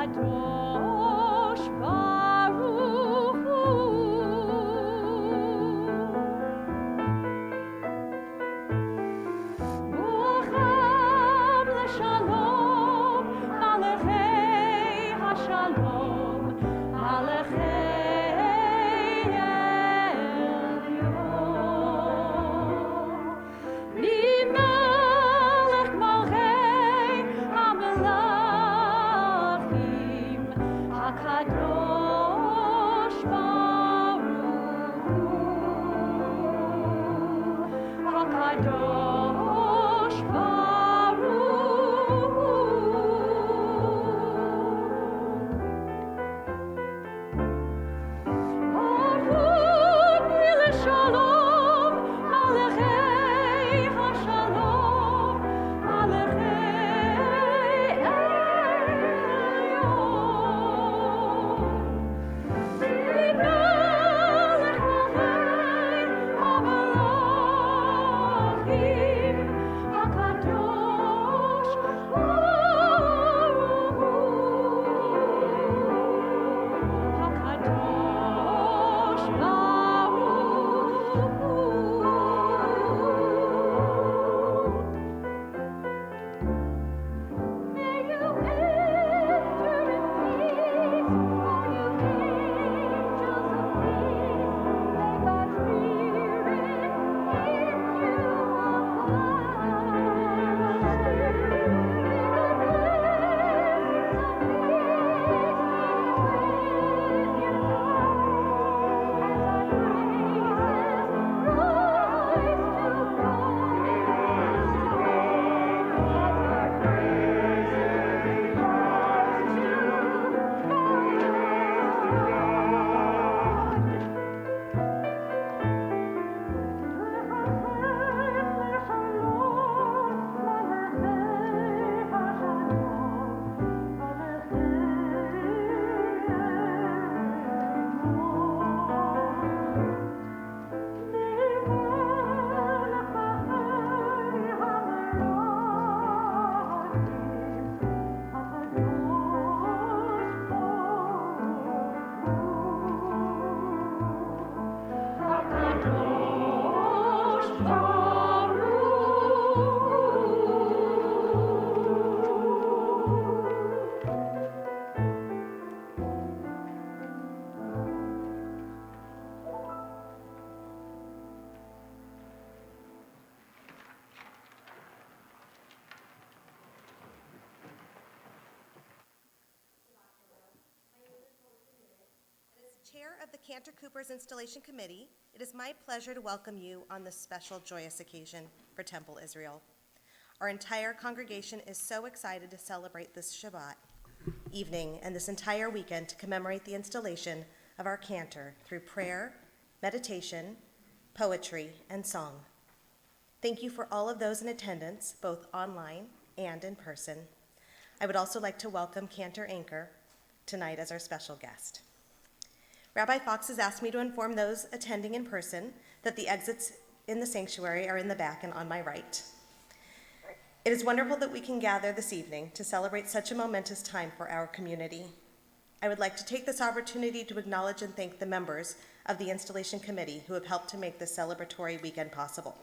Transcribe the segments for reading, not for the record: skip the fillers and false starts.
HaKadosh Baruch Hu. Ruachem l'shalom, Malachei HaShalom, Malachei Elyon. Mimelech Malchei HaMelachim, HaKadosh Baruch Hu. HaKadosh Baruch Hu. Aruni l'shalom, Malachei HaShalom, Malachei Elyon. Mimelech Malchei HaMelachim, HaKadosh Baruch Hu. HaKadosh Baruch Hu. May you enter in peace, all you angels of peace. May God's Spirit in you As Chair of the Cantor Cooper's Installation Committee, it is my pleasure to welcome you on this special joyous occasion for Temple Israel. Our entire congregation is so excited to celebrate this Shabbat evening and this entire weekend to commemorate the installation of our cantor through prayer, meditation, poetry, and song. Thank you for all of those in attendance, both online and in person. I would also like to welcome Cantor Anchor tonight as our special guest. Rabbi Fox has asked me to inform those attending in person that the exits in the sanctuary are in the back and on my right. It is wonderful that we can gather this evening to celebrate such a momentous time for our community. I would like to take this opportunity to acknowledge and thank the members of the Installation Committee who have helped to make this celebratory weekend possible.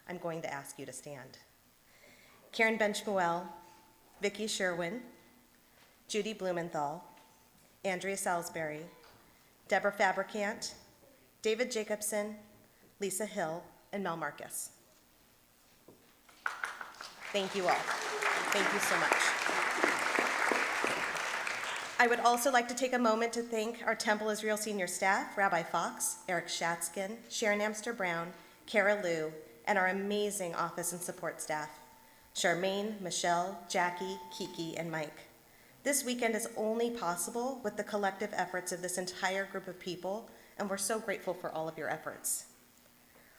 I'm going to ask you to stand. Karen Ben-Shmuel, Vicki Sherwin, Judy Blumenthal, Andrea Salisbury, Deborah Fabricant, David Jacobson, Lisa Hill, and Mel Marcus. Thank you all. Thank you so much. I would also like to take a moment to thank our Temple Israel senior staff, Rabbi Fox, Eric Shatzkin, Sharon Amster Brown, Kara Liu, and our amazing office and support staff, Charmaine, Michelle, Jackie, Kiki, and Mike. This weekend is only possible with the collective efforts of this entire group of people, and we're so grateful for all of your efforts.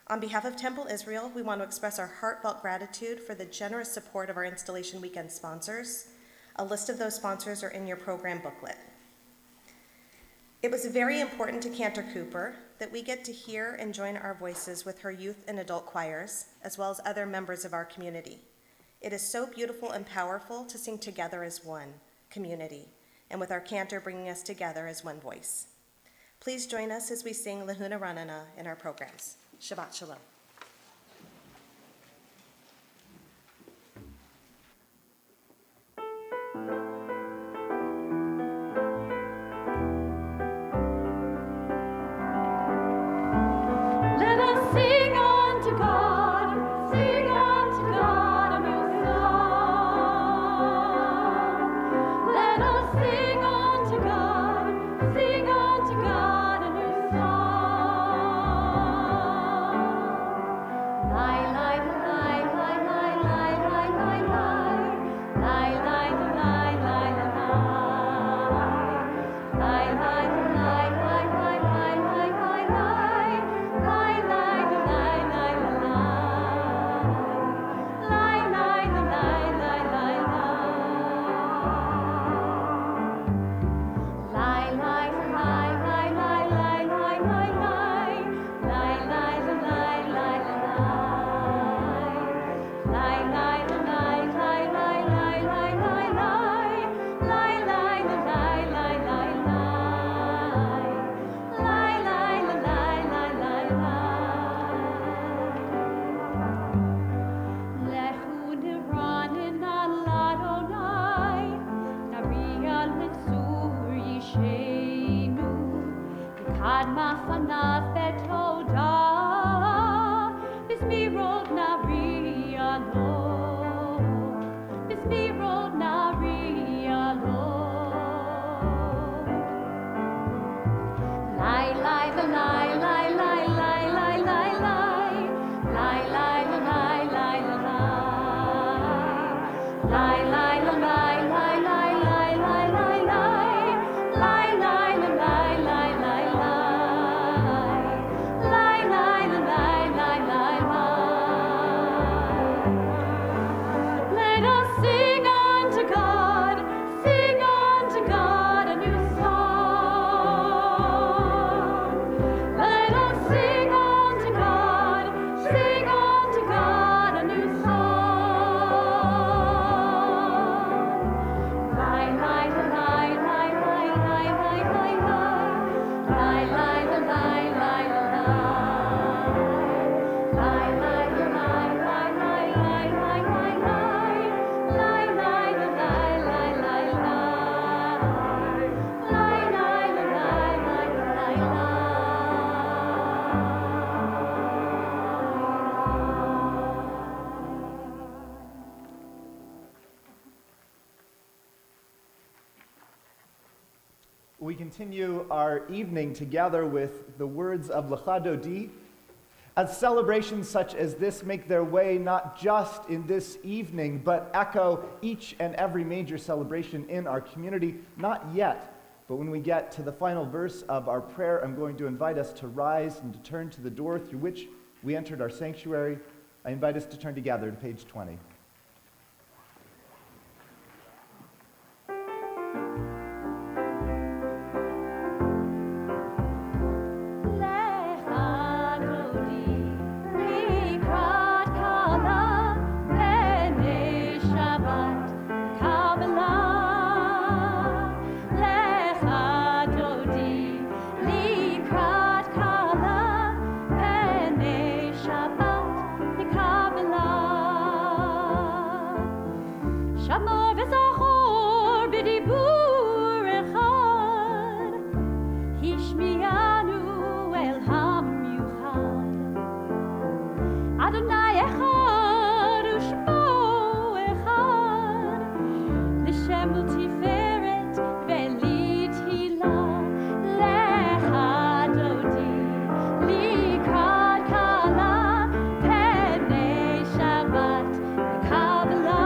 On behalf of Temple Israel, we want to express our heartfelt gratitude for the generous support of our Installation Weekend sponsors. A list of those sponsors are in your program booklet. It was very important to Cantor Cooper that we get to hear and join our voices with her youth and adult choirs, as well as other members of our community. It is so beautiful and powerful to sing together as one community, and with our cantor bringing us together as one voice. Please join us as we sing Lahuna Ranana in our programs. Shabbat Shalom. Let us sing unto God a new song. Let us sing unto God a new song. Lai, lai, lai, lai, lai, lai, lai, lai, lai. Lai, lai, lai, lai, lai, lai. Lai, lai, lai, lai, lai, lai, lai, lai, lai. Lai, lai, lai, lai, lai, lai. Lai, lai, lai, lai, lai, lai. Lai, lai, lai, lai, lai, lai, lai, lai, lai. Lai, lai, lai, lai, lai, lai. Lai, lai, lai, lai, lai, lai, lai, lai, lai. Lai, lai, lai, lai, lai, lai. Lai, lai, lai, lai, lai, lai. Lechu niranen al Adonai, nariya l'tzur yishenu, v'kadma fanav betoda, b'smirot nariya lo, b'smirot nariya lo. Lai, lai, lai, lai, lai, lai, lai, lai, lai. Lai, lai, lai, lai, lai, lai. Lai, lai, lai, lai, lai, lai, lai, lai, lai. Lai, lai, lai, lai, lai, lai. Lai, lai, lai, lai, lai, lai. Let us sing unto God a new song. Let us sing unto God a new song. Lai, lai, lai, lai, lai, lai, lai, lai, lai. Lai, lai, lai, lai, lai, lai. Lai, lai, lai, lai, lai, lai, lai, lai, lai. Lai, lai, lai, lai, lai, lai. Lai, lai, lai, lai, lai, We continue our evening together with the words of Lecha Dodi. As celebrations such as this make their way not just in this evening, but echo each and every major celebration in our community, not yet, but when we get to the final verse of our prayer, I'm going to invite us to rise and to turn to the door through which we entered our sanctuary. I invite us to turn together to page 20. Lecha Dodi, likrat kala, b'nei Shabbat Kabbalah. Lecha Dodi, likrat kala, b'nei Shabbat Kabbalah. Shamor v'zachor b'dibur echad, Hishmianu el hamiuchad. Adonai echad u'shmo echad, l'shem u'tiferet v'litila. Lecha Dodi, likrat kala, b'nei Shabbat Kabbalah.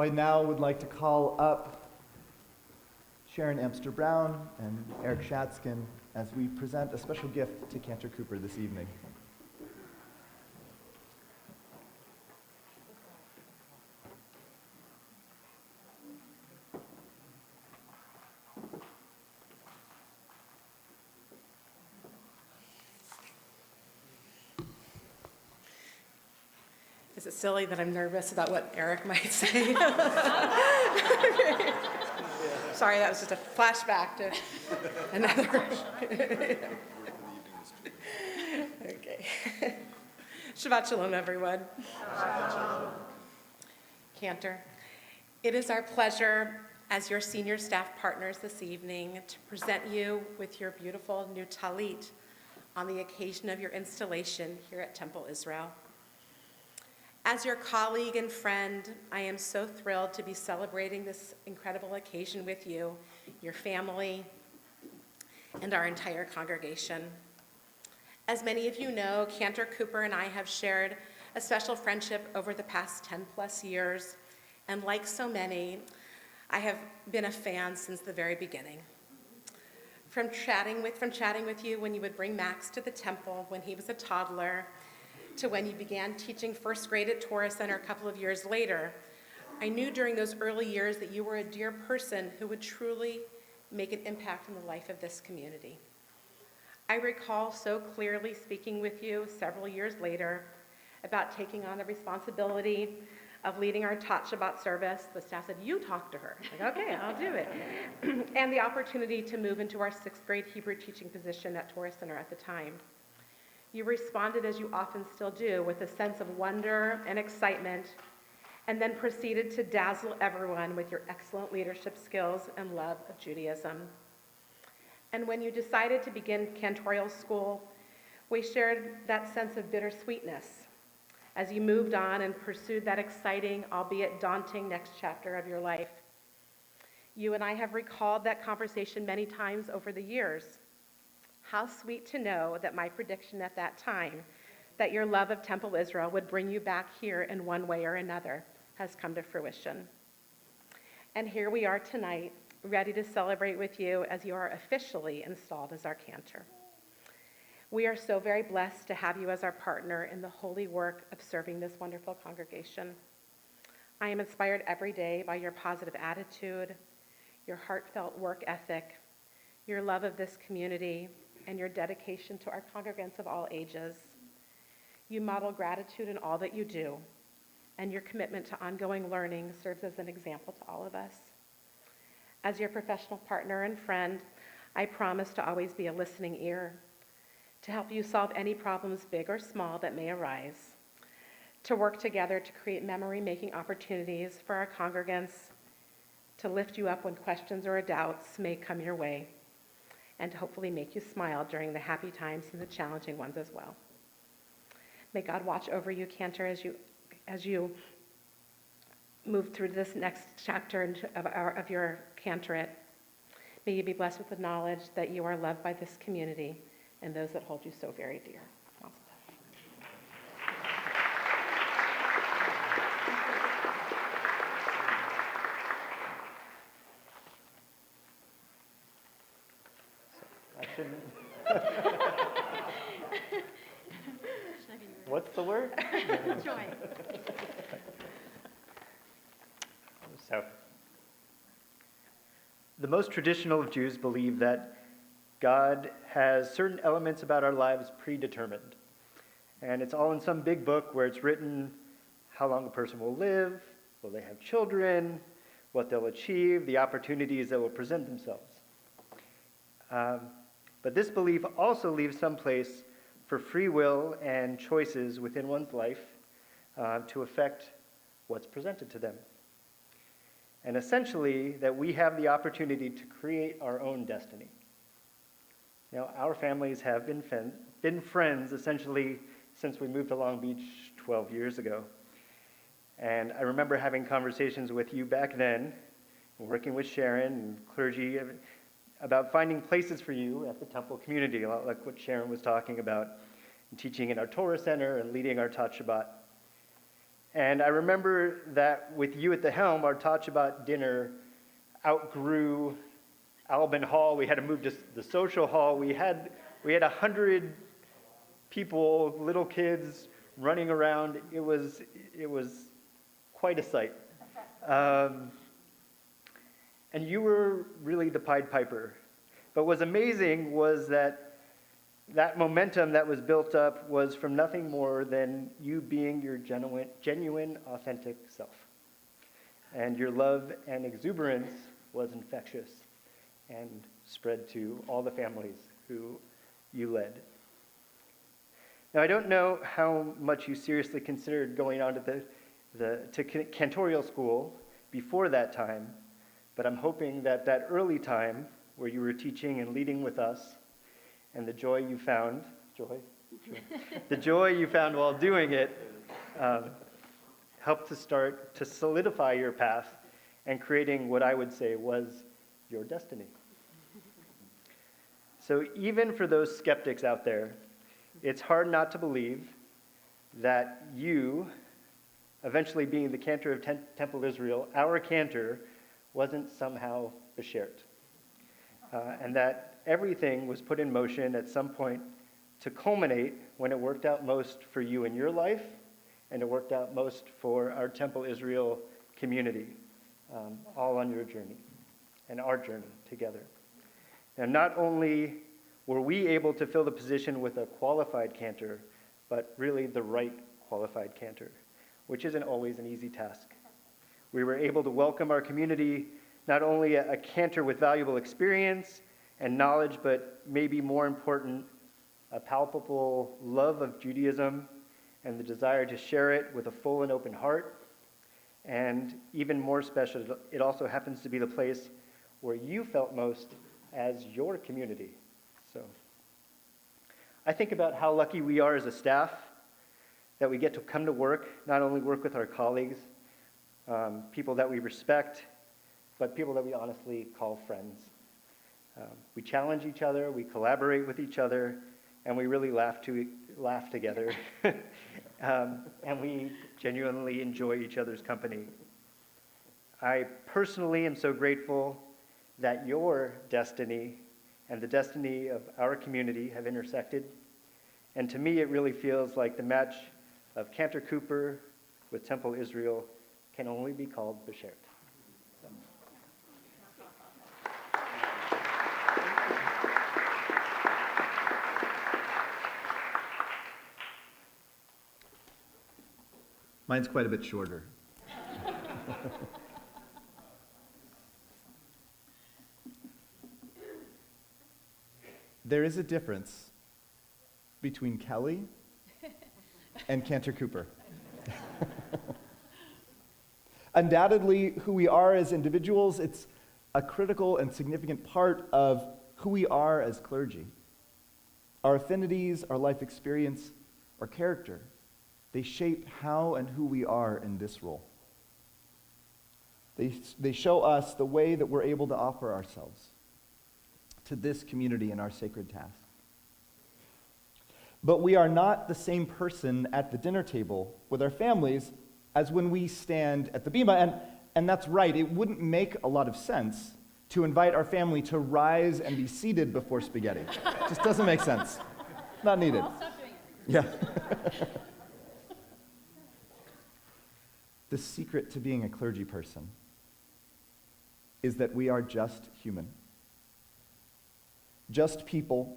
I now would like to call up Sharon Amster-Brown and Eric Shatskin as we present a special gift to Cantor Cooper this evening. Is it silly that I'm nervous about what Eric might say? Sorry, that was just a flashback to another. Okay. Shabbat shalom, everyone. Cantor, it is our pleasure as your senior staff partners this evening to present you with your beautiful new talit on the occasion of your installation here at Temple Israel. As your colleague and friend, I am so thrilled to be celebrating this incredible occasion with you, your family, and our entire congregation. As many of you know, Cantor Cooper and I have shared a special friendship over the past 10 plus years, and like so many, I have been a fan since the very beginning. From chatting with you when you would bring Max to the temple when he was a toddler, to when you began teaching first grade at Torah Center a couple of years later, I knew during those early years that you were a dear person who would truly make an impact in the life of this community. I recall so clearly speaking with you several years later about taking on the responsibility of leading our Tot Shabbat service. The staff said, "You talk to her." Like, okay, I'll do it. And the opportunity to move into our sixth grade Hebrew teaching position at Torah Center at the time. You responded, as you often still do, with a sense of wonder and excitement, and then proceeded to dazzle everyone with your excellent leadership skills and love of Judaism. And when you decided to begin cantorial school, we shared that sense of bittersweetness as you moved on and pursued that exciting, albeit daunting, next chapter of your life. You and I have recalled that conversation many times over the years. How sweet to know that my prediction at that time, that your love of Temple Israel would bring you back here in one way or another, has come to fruition. And here we are tonight, ready to celebrate with you as you are officially installed as our cantor. We are so very blessed to have you as our partner in the holy work of serving this wonderful congregation. I am inspired every day by your positive attitude, your heartfelt work ethic, your love of this community, and your dedication to our congregants of all ages. You model gratitude in all that you do, and your commitment to ongoing learning serves as an example to all of us. As your professional partner and friend, I promise to always be a listening ear, to help you solve any problems, big or small, that may arise, to work together to create memory-making opportunities for our congregants, to lift you up when questions or doubts may come your way, and to hopefully make you smile during the happy times and the challenging ones as well. May God watch over you, Cantor, as you move through this next chapter of your cantorate. May you be blessed with the knowledge that you are loved by this community and those that hold you so very dear. What's the word? Joy. So, the most traditional of Jews believe that God has certain elements about our lives predetermined. And it's all in some big book where it's written how long a person will live, will they have children, what they'll achieve, the opportunities that will present themselves. But this belief also leaves some place for free will and choices within one's life to affect what's presented to them. And essentially, that we have the opportunity to create our own destiny. You know, our families have been friends essentially since we moved to Long Beach 12 years ago. And I remember having conversations with you back then, working with Sharon and clergy about finding places for you at the temple community, a lot like what Sharon was talking about, and teaching in our Torah Center and leading our Tot Shabbat. And I remember that with you at the helm, our Tot Shabbat dinner outgrew Albin Hall. We had to move to the social hall. We had 100 people, little kids, running around. It was quite a sight. And you were really the Pied Piper. But what's amazing was that momentum that was built up was from nothing more than you being your genuine, authentic self. And your love and exuberance was infectious and spread to all the families who you led. Now, I don't know how much you seriously considered going on to cantorial school before that time, but I'm hoping that early time where you were teaching and leading with us, and the joy you found while doing it, helped to solidify your path and creating what I would say was your destiny. So even for those skeptics out there, it's hard not to believe that you, eventually being the cantor of Temple Israel, our cantor, wasn't somehow beshert. And that everything was put in motion at some point to culminate when it worked out most for you in your life, and it worked out most for our Temple Israel community, all on your journey and our journey together. And not only were we able to fill the position with a qualified cantor, but really the right qualified cantor, which isn't always an easy task. We were able to welcome our community, not only a cantor with valuable experience and knowledge, but maybe more important, a palpable love of Judaism and the desire to share it with a full and open heart. And even more special, it also happens to be the place where you felt most as your community. So I think about how lucky we are as a staff that we get to come to work, not only work with our colleagues, people that we respect, but people that we honestly call friends. We challenge each other, we collaborate with each other, and we really laugh together. And we genuinely enjoy each other's company. I personally am so grateful that your destiny and the destiny of our community have intersected. And to me, it really feels like the match of Cantor Cooper with Temple Israel can only be called beshert. So. Mine's quite a bit shorter. There is a difference between Kelly and Cantor Cooper. Undoubtedly, who we are as individuals, it's a critical and significant part of who we are as clergy. Our affinities, our life experience, our character, they shape how and who we are in this role. They show us the way that we're able to offer ourselves to this community in our sacred task. But we are not the same person at the dinner table with our families as when we stand at the bima. And that's right, it wouldn't make a lot of sense to invite our family to rise and be seated before spaghetti. It just doesn't make sense. Not needed. I'll stop doing it. Yeah. The secret to being a clergy person is that we are just human. Just people,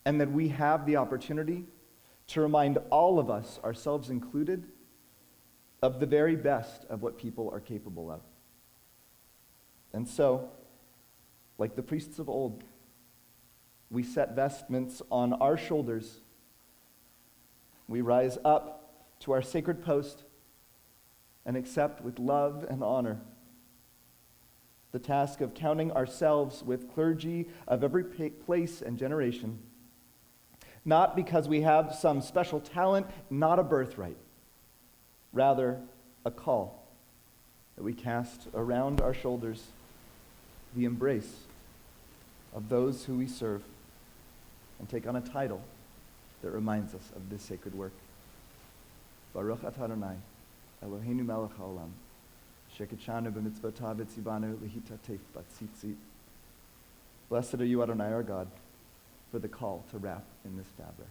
and that we have the opportunity to remind all of us, ourselves included, of the very best of what people are capable of. And so, like the priests of old, we set vestments on our shoulders. We rise up to our sacred post and accept with love and honor the task of counting ourselves with clergy of every place and generation, not because we have some special talent, not a birthright, rather a call that we cast around our shoulders, the embrace of those who we serve, and take on a title that reminds us of this sacred work. Baruch atah Adonai, Eloheinu melech haolam, asher kitshanu b'mitzvotav v'tzivanu lehitatef b'tzitzit. Blessed are you, Adonai, our God, for the call to wrap in this fabric.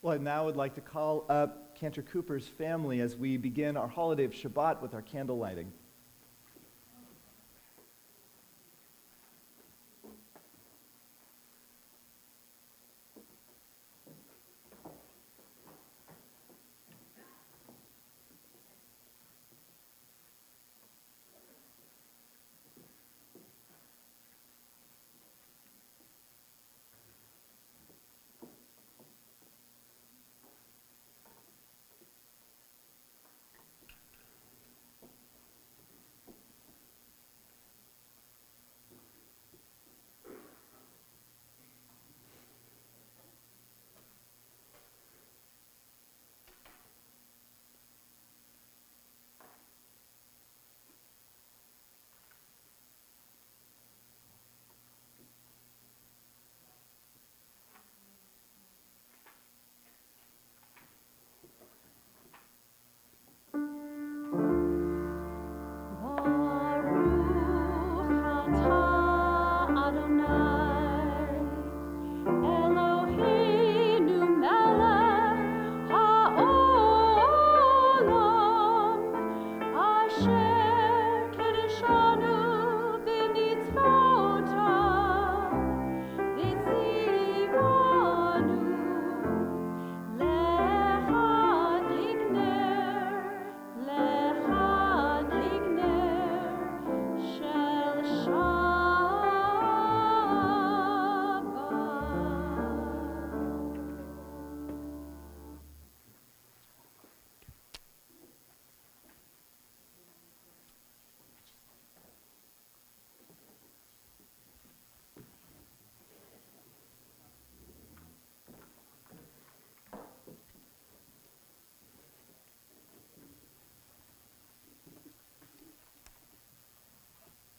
Well, I now would like to call up Cantor Cooper's family as we begin our holiday of Shabbat with our candle lighting.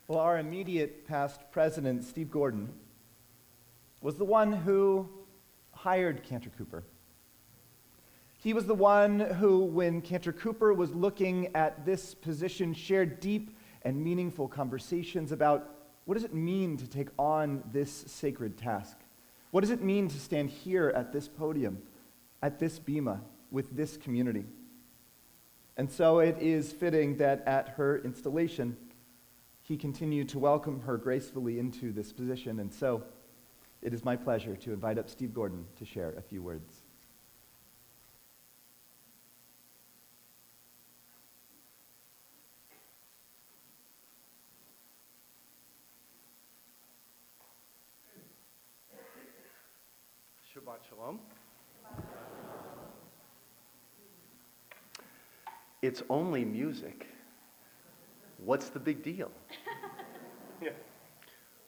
Well, our immediate past president, Steve Gordon, was the one who hired Cantor Cooper. He was the one who, when Cantor Cooper was looking at this position, shared deep and meaningful conversations about what does it mean to take on this sacred task? What does it mean to stand here at this podium, at this bima, with this community? And so it is fitting that at her installation, he continued to welcome her gracefully into this position. And so it is my pleasure to invite up Steve Gordon to share a few words. Shabbat Shalom. It's only music. What's the big deal?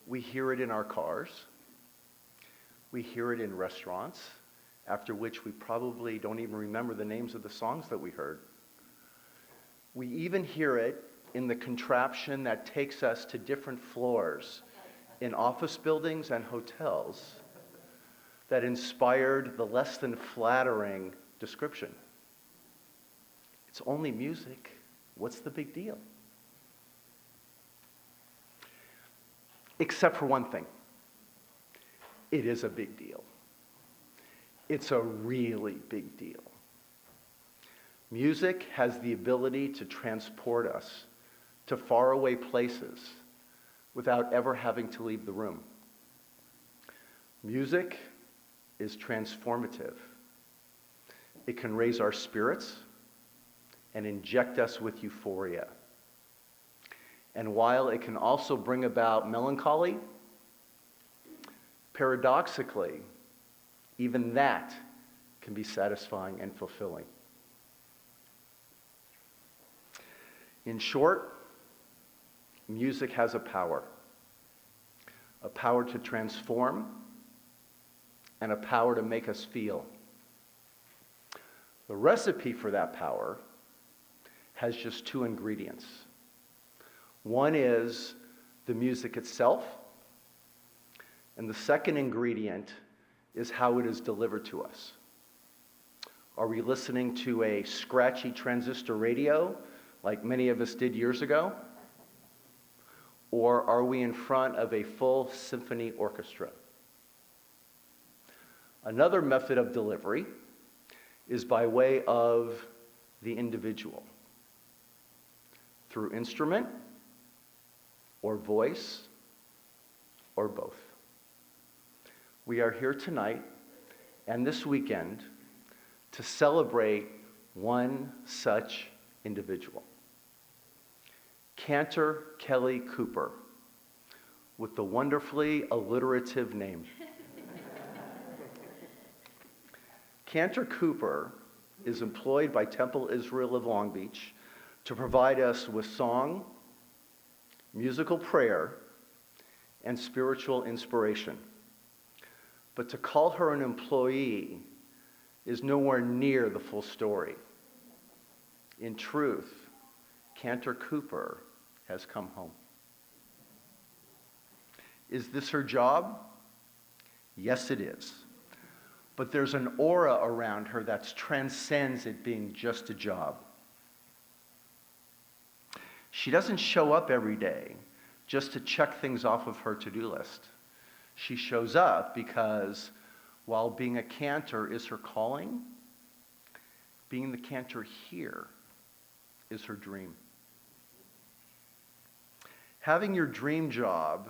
We hear it in our cars. We hear it in restaurants, after which we probably don't even remember the names of the songs that we heard. We even hear it in the contraption that takes us to different floors in office buildings and hotels that inspired the less than flattering description. It's only music. What's the big deal? Except for one thing. It is a big deal. It's a really big deal. Music has the ability to transport us to faraway places without ever having to leave the room. Music is transformative. It can raise our spirits and inject us with euphoria. And while it can also bring about melancholy, paradoxically, even that can be satisfying and fulfilling. In short, music has a power to transform, and a power to make us feel. The recipe for that power has just two ingredients. One is the music itself, and the second ingredient is how it is delivered to us. Are we listening to a scratchy transistor radio like many of us did years ago? Or are we in front of a full symphony orchestra? Another method of delivery is by way of the individual, through instrument or voice or both. We are here tonight and this weekend to celebrate one such individual. Cantor Kelly Cooper, with the wonderfully alliterative name. Cantor Cooper is employed by Temple Israel of Long Beach to provide us with song, musical prayer, and spiritual inspiration. But to call her an employee is nowhere near the full story. In truth, Cantor Cooper has come home. Is this her job? Yes, it is. But there's an aura around her that transcends it being just a job. She doesn't show up every day just to check things off of her to-do list. She shows up because while being a cantor is her calling, being the cantor here is her dream. Having your dream job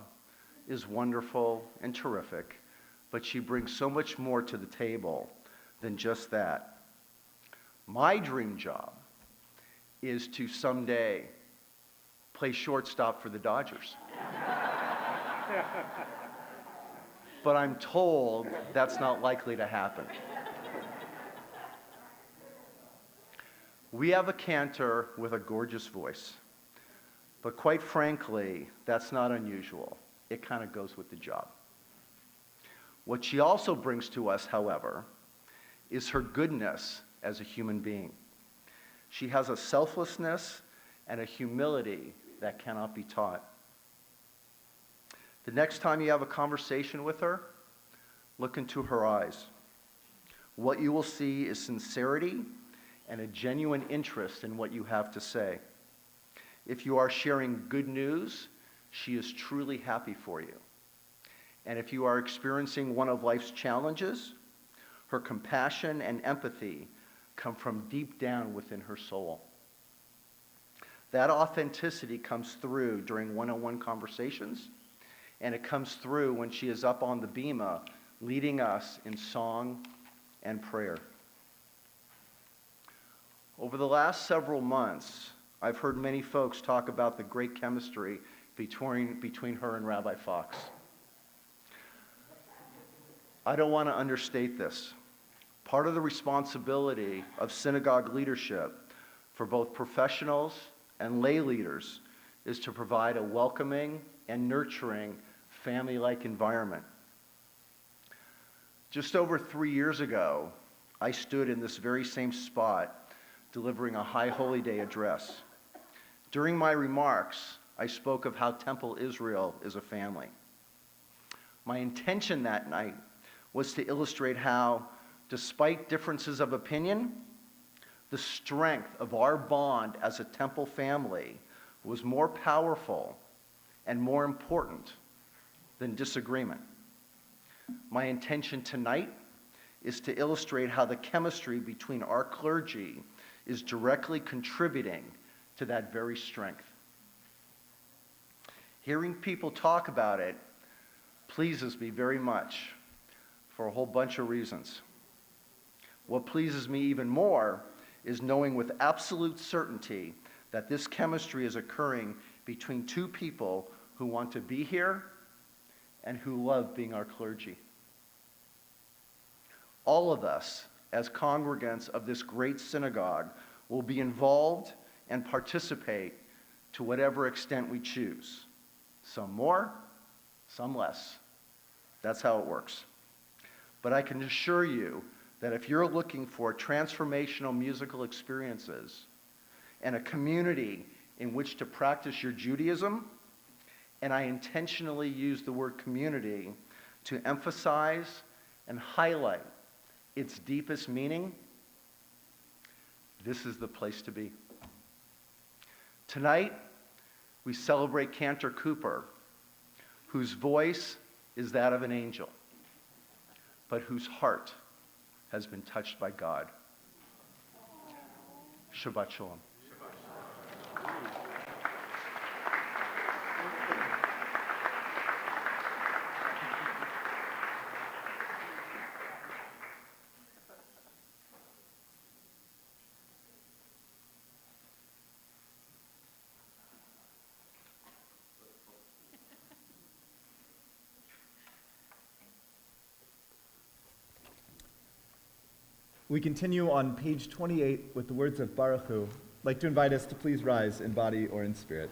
is wonderful and terrific, but she brings so much more to the table than just that. My dream job is to someday play shortstop for the Dodgers. But I'm told that's not likely to happen. We have a cantor with a gorgeous voice, but quite frankly, that's not unusual. It kind of goes with the job. What she also brings to us, however, is her goodness as a human being. She has a selflessness and a humility that cannot be taught. The next time you have a conversation with her, look into her eyes. What you will see is sincerity and a genuine interest in what you have to say. If you are sharing good news, she is truly happy for you. And if you are experiencing one of life's challenges, her compassion and empathy come from deep down within her soul. That authenticity comes through during one-on-one conversations, and it comes through when she is up on the bema leading us in song and prayer. Over the last several months, I've heard many folks talk about the great chemistry between her and Rabbi Fox. I don't want to understate this. Part of the responsibility of synagogue leadership for both professionals and lay leaders is to provide a welcoming and nurturing family-like environment. Just over 3 years ago, I stood in this very same spot delivering a High Holy Day address. During my remarks, I spoke of how Temple Israel is a family. My intention that night was to illustrate how, despite differences of opinion, the strength of our bond as a Temple family was more powerful and more important than disagreement. My intention tonight is to illustrate how the chemistry between our clergy is directly contributing to that very strength. Hearing people talk about it pleases me very much for a whole bunch of reasons. What pleases me even more is knowing with absolute certainty that this chemistry is occurring between two people who want to be here and who love being our clergy. All of us, as congregants of this great synagogue, will be involved and participate to whatever extent we choose. Some more, some less. That's how it works. But I can assure you that if you're looking for transformational musical experiences and a community in which to practice your Judaism, and I intentionally use the word community to emphasize and highlight its deepest meaning, this is the place to be. Tonight, we celebrate Cantor Cooper, whose voice is that of an angel, but whose heart has been touched by God. Shabbat Shalom. We continue on page 28 with the words of Baruch Hu. I'd like to invite us to please rise in body or in spirit.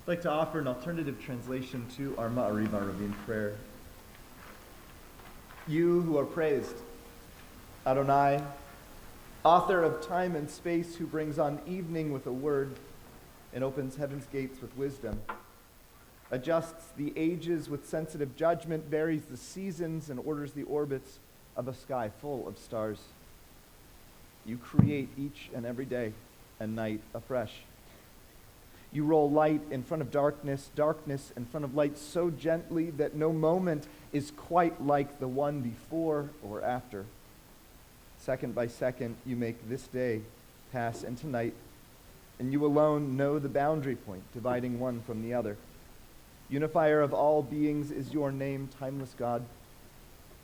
I'd like to offer an alternative translation to our Ma'ariv Aravim prayer. You who are praised, Adonai, author of time and space, who brings on evening with a word and opens heaven's gates with wisdom, adjusts the ages with sensitive judgment, varies the seasons, and orders the orbits of a sky full of stars. You create each and every day and night afresh. You roll light in front of darkness, darkness in front of light so gently that no moment is quite like the one before or after. Second by second, you make this day pass into night, and you alone know the boundary point dividing one from the other. Unifier of all beings is your name, timeless God.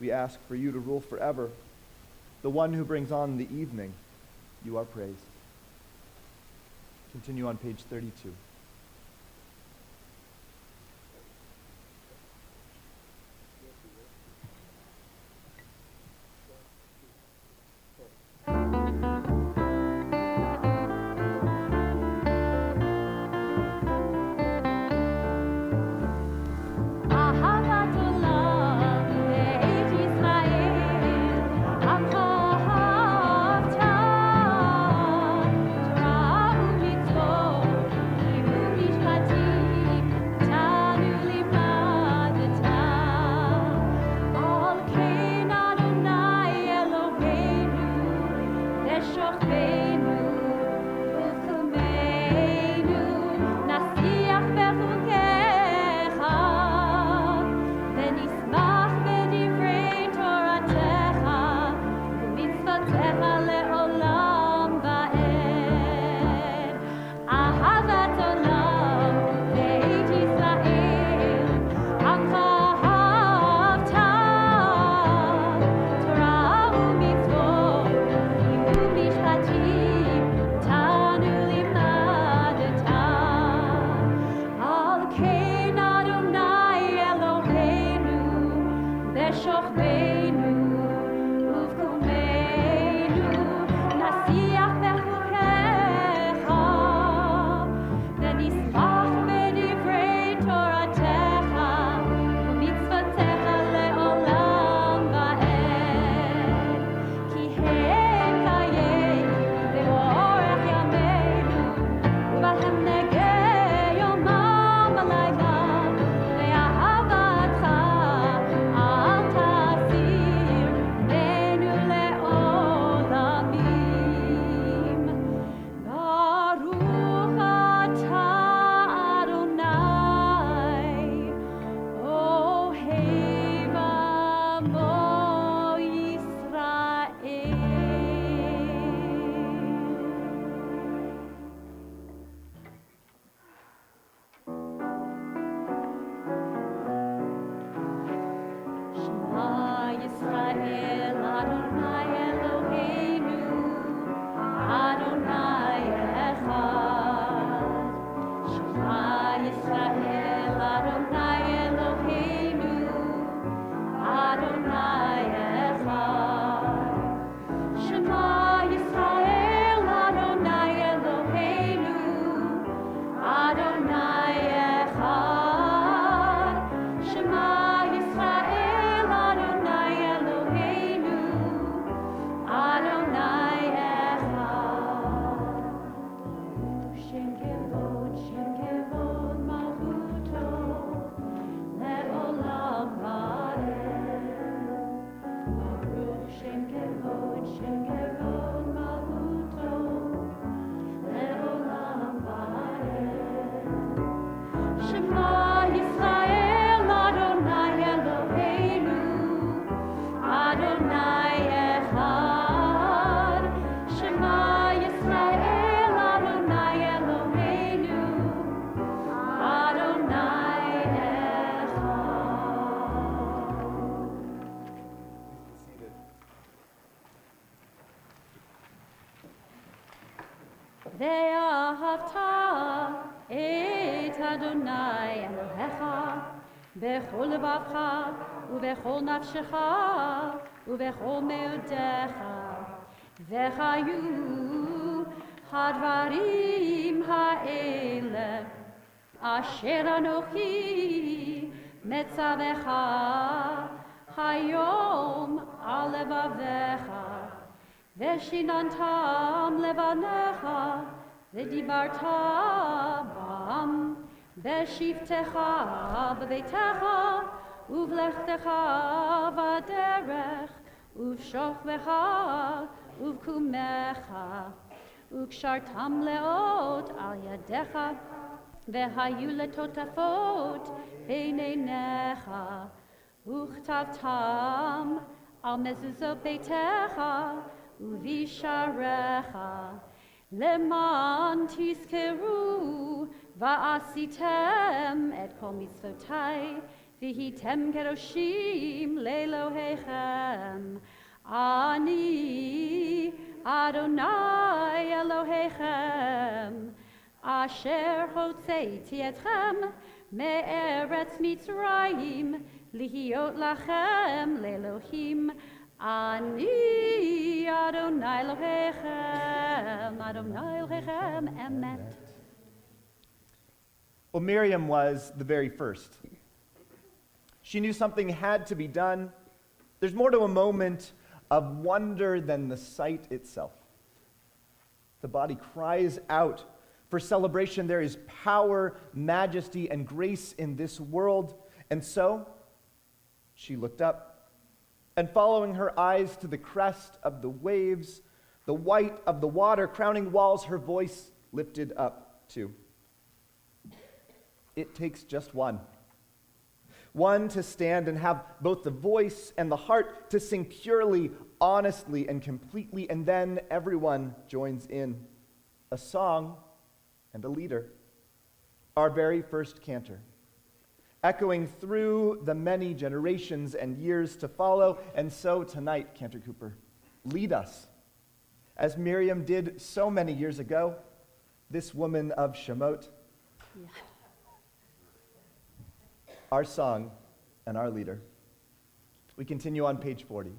We ask for you to rule forever. The one who brings on the evening, you are praised. Continue on page 32. בשוכבנו ובקומנו נשיח בחוקיך ונשמח בדברי תורתך ומצוותיך לעולם ועד כי הם חיינו ואורך ימינו ובהם נגע יומם ולילה ואהבתך אל תסיר ממנו לעולמים. ברוך אתה אדוני אוהב עמו ישראל. שמע ישראל אדוני אלוהינו אדוני אחד. שמע ישראל אדוני אלוהינו אדוני אחד. שמע ישראל אדוני אלוהינו אדוני אחד. שמע ישראל אדוני אלוהינו אדוני אחד. שם כבוד מלכותו לעולם ועד. ברוך שם כבוד מלכותו לעולם ועד. שמע ישראל אדוני אלוהינו אדוני אחד. שמע ישראל אדוני אלוהינו אדוני אחד. ואהבת את אדוני אלוהיך בכל לבבך ובכל נפשך ובכל מאודיך. וחיו הדברים האלה אשר אנוכי מצווך היום על לבביך ושיננתם לבניך ודיברת בם בשבתך בביתך ובלכתך בדרך ובשוכבך ובקומך וקשרתם לאות על ידיך והיו לטוטפות בין עיניך וכתבתם על מזוזות ביתך ובשעריך למען תזכרו ועשיתם את כל מצוותי והייתם קדושים לאלוהיכם. אני אדוני אלוהיכם אשר הוצאתי אתכם מארץ מצרים להיות לכם לאלוהים. אני אדוני אלוהיכם emet. Well, Miriam was the very first. She knew something had to be done. There's more to a moment of wonder than the sight itself. The body cries out for celebration. There is power, majesty, and grace in this world. And so she looked up, and following her eyes to the crest of the waves, the white of the water crowning walls, her voice lifted up too. It takes just one to stand and have both the voice and the heart to sing purely, honestly, and completely, and then everyone joins in. A song and a leader. Our very first cantor, echoing through the many generations and years to follow. And so tonight, Cantor Cooper, lead us, as Miriam did so many years ago, this woman of Shemot. Yeah. Our song and our leader. We continue on page 40.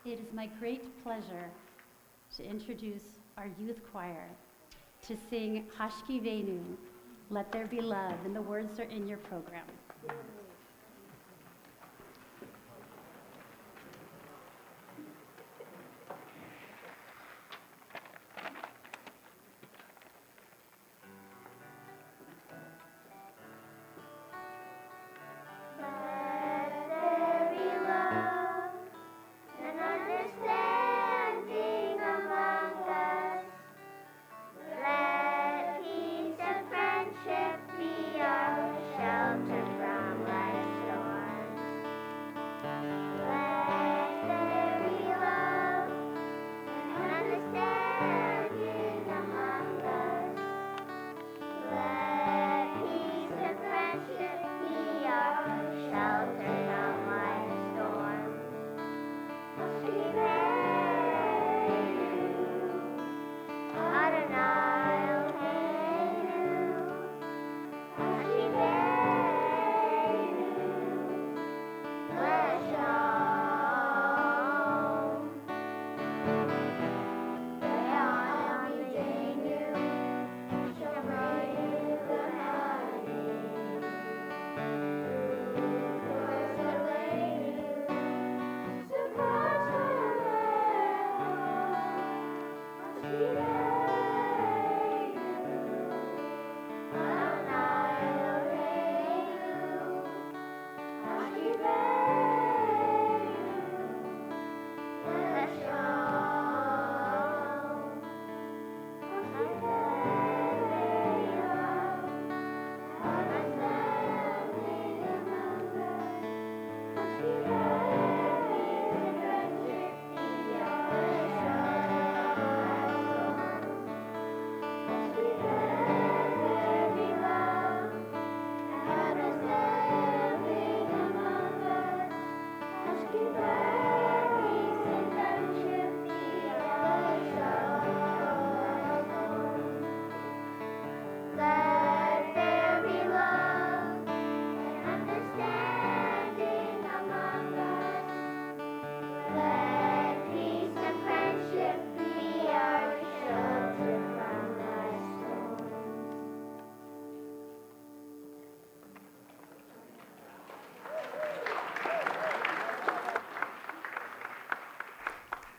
It is my great pleasure to introduce our youth choir to sing Hashki Venu, Let There Be Love, and the words are in your program.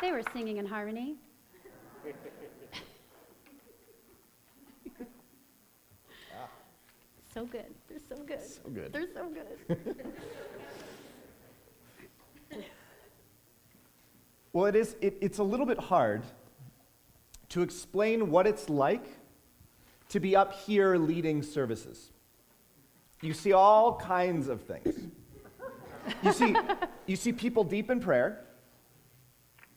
They were singing in harmony. so good. They're so good. So good. They're so good. Well, it's a little bit hard to explain what it's like to be up here leading services. You see all kinds of things. You see people deep in prayer.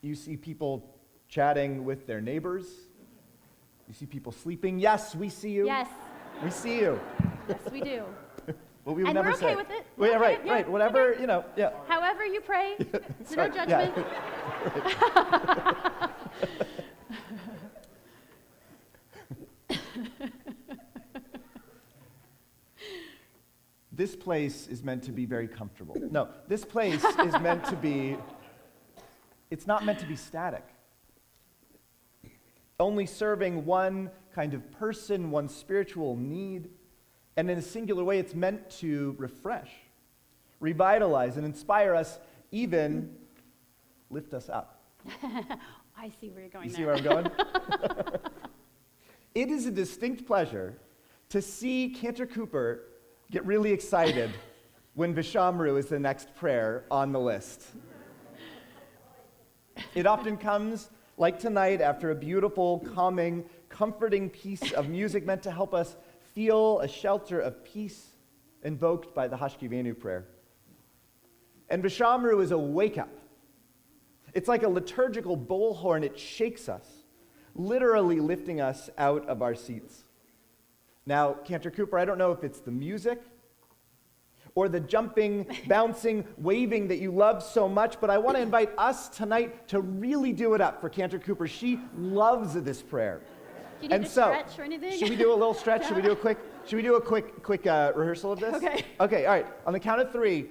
You see people chatting with their neighbors. You see people sleeping. Yes, we see you. Yes, We see you. yes, we do. Well, we would And never we're okay say. with it. Well, yeah, We're okay, right, yeah, right. it's Whatever, okay. yeah. However you pray, there's no Sorry, yeah. judgment. This place is meant to be very comfortable. No, this place is meant to be, it's not meant to be static. Only serving one kind of person, one spiritual need, and in a singular way, it's meant to refresh, revitalize, and inspire us, even lift us up. I see where you're going You there. see where I'm going? It is a distinct pleasure to see Cantor Cooper get really excited when Vishamru is the next prayer on the list. It often comes, like tonight, after a beautiful, calming, comforting piece of music meant to help us feel a shelter of peace invoked by the Hashkivenu prayer. And Vishamru is a wake-up. It's like a liturgical bullhorn. It shakes us, literally lifting us out of our seats. Now, Cantor Cooper, I don't know if it's the music or the jumping, bouncing, waving that you love so much, but I want to invite us tonight to really do it up for Cantor Cooper. She loves this prayer. Do you need And to so, stretch or anything? should we do a little stretch? Should we do a quick rehearsal of this? Okay. Okay, all right. On the count of three,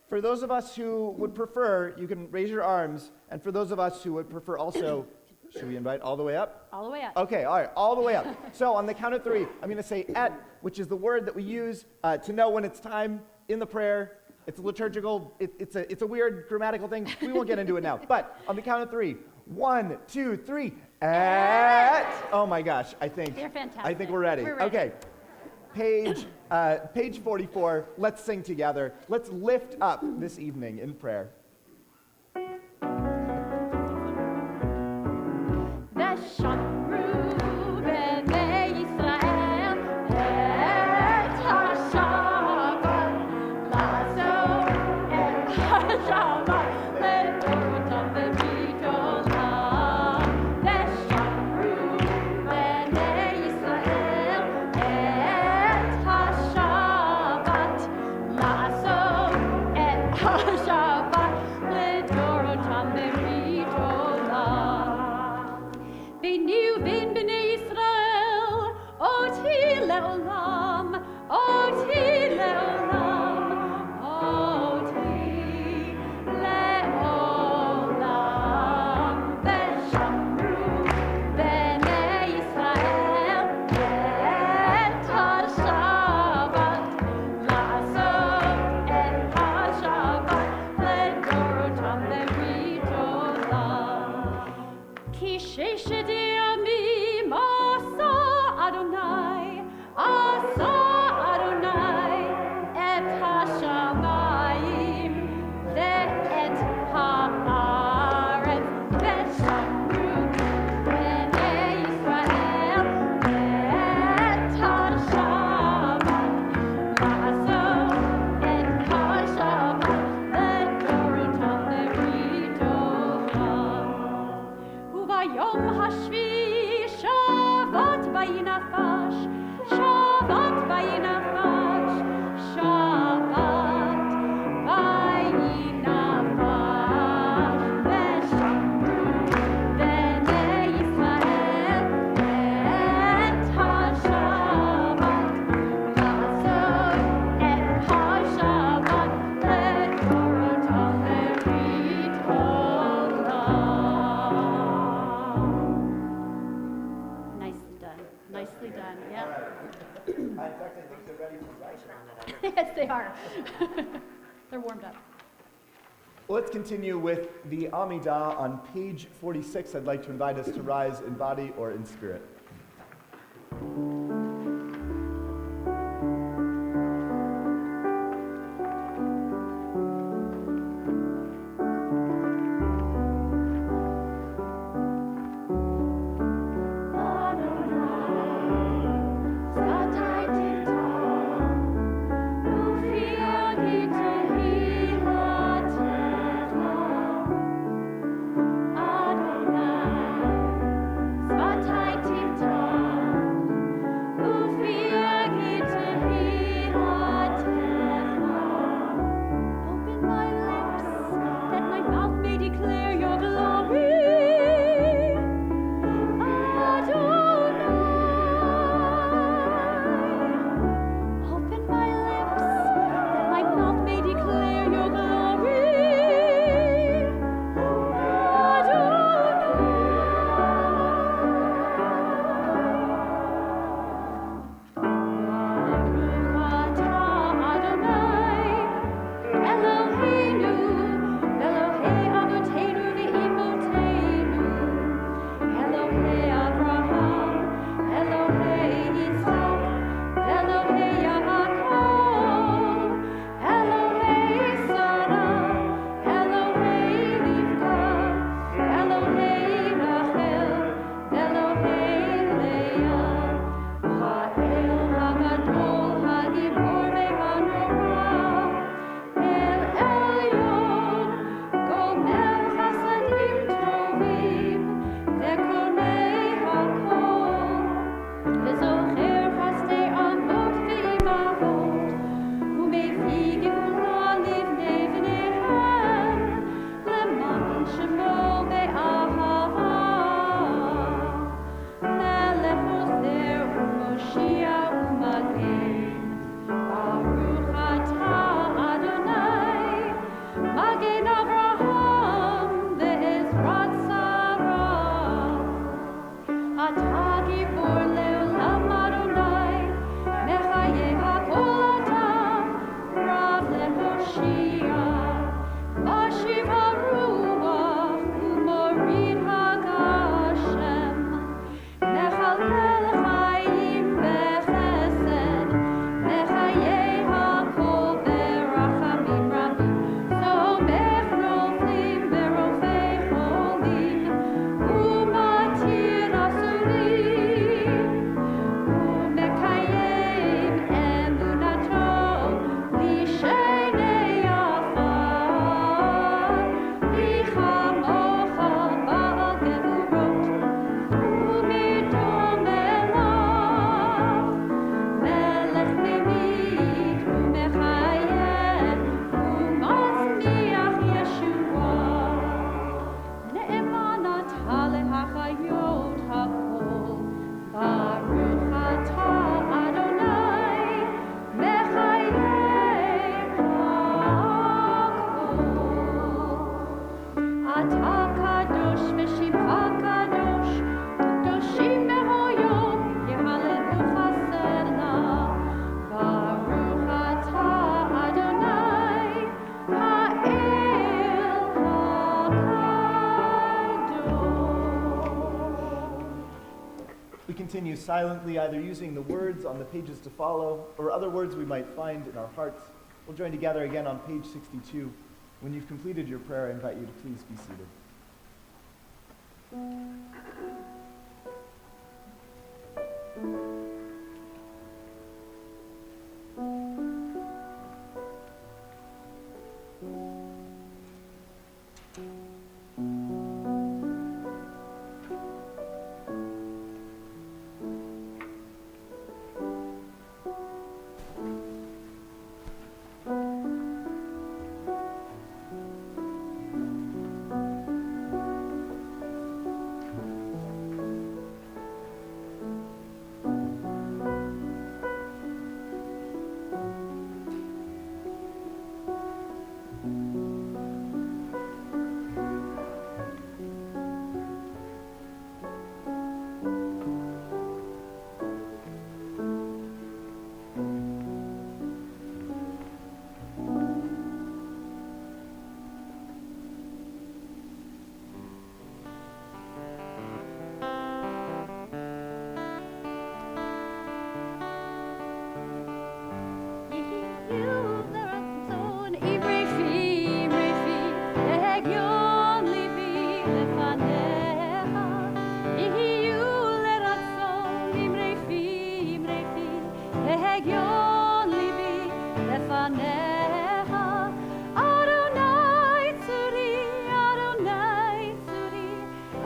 for those of us who would prefer, you can raise your arms, and for those of us who would prefer also, should we invite all the way up? All the way up. Okay, all right, all the way up. So on the count of three, I'm going to say et, which is the word that we use to know when it's time in the prayer. It's a liturgical, it's a weird grammatical thing. We won't get into it now. But on the count of three, 1, 2, 3, et. Oh my gosh, I think You're fantastic. I think we're ready. We're ready. Okay. Page 44, let's sing together. Let's lift up this evening in prayer. ושמרו בני ישראל את השבת, לעשות את השבת לדורותם בברית עולם. ושמרו בני ישראל את השבת, לעשות את השבת לדורותם בברית עולם. V'niu v'in b'nei Yisrael, oti le'olam, oti le'olam, oti le'olam. V'shamru b'nei Yisrael et ha-Shabbat, la'asot et ha-Shabbat לדורותם בברית עולם. כי ששת ימים עשה אדוני את השמיים ואת הארץ, ושמרו בני ישראל את השבת, לעשות את השבת לדורותם בברית עולם. וביום השביעי שבת וינפש, שבת וינפש, שבת וינפש. ושמרו בני ישראל את השבת, לעשות את השבת לדורותם בברית עולם. Nicely done. Nicely done. Yeah. In fact, I think they're ready to rise. Yes, they are. They're warmed up. Let's continue with the Amidah on page 46. I'd like to invite us to rise in body or in spirit. silently, either using the words on the pages to follow or other words we might find in our hearts. We'll join together again on page 62. When you've completed your prayer, I invite you to please be seated.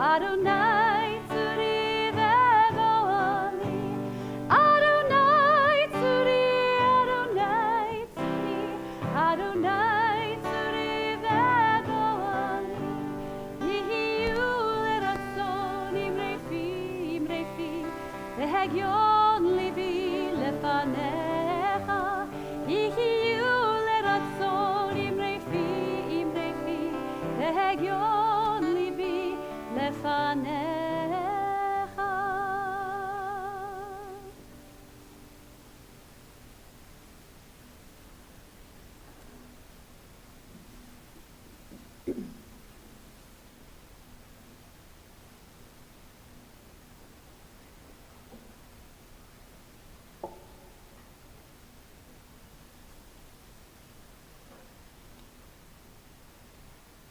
Adonai tzuri ve'goali. Adonai tzuri, Adonai tzuri, Adonai tzuri ve'goali. Yihiyu leratzon imrei fi, ve'hegyon libi lefanecha. Yihiyu leratzon imrei fi, ve'hegyon libi lefanecha.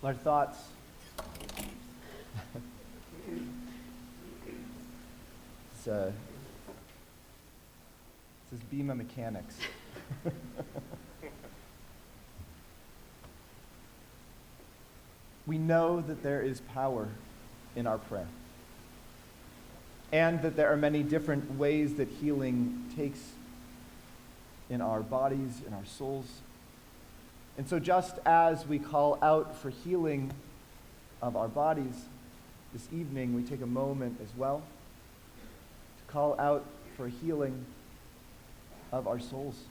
Our thoughts. This is Bema Mechanics. We know that there is power in our prayer, and that there are many different ways that healing takes in our bodies, in our souls. And so just as we call out for healing of our bodies, this evening we take a moment as well to call out for healing of our souls.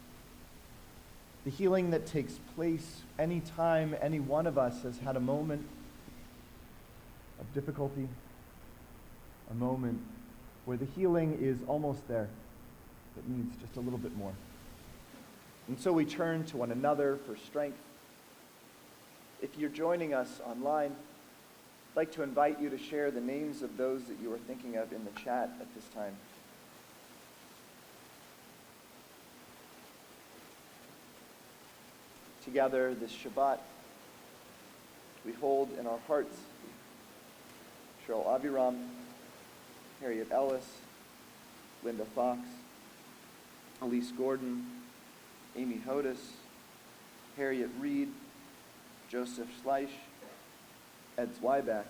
The healing that takes place anytime any one of us has had a moment of difficulty, a moment where the healing is almost there, but needs just a little bit more. And so we turn to one another for strength. If you're joining us online, I'd like to invite you to share the names of those that you are thinking of in the chat at this time. Together this Shabbat, we hold in our hearts Cheryl Aviram, Harriet Ellis, Linda Fox, Elise Gordon, Amy Hodis, Harriet Reed, Joseph Schleich, Ed Zweiback,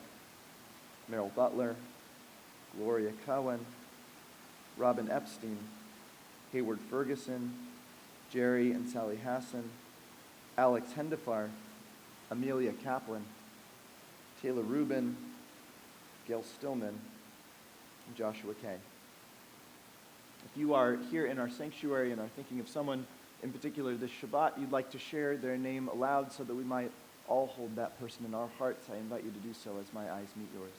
Merrill Butler, Gloria Cohen, Robin Epstein, Hayward Ferguson, Jerry and Sally Hassan, Alex Hendefar, Amelia Kaplan, Taylor Rubin, Gail Stillman, and Joshua Kay. If you are here in our sanctuary and are thinking of someone in particular this Shabbat you'd like to share their name aloud so that we might all hold that person in our hearts, I invite you to do so as my eyes meet yours.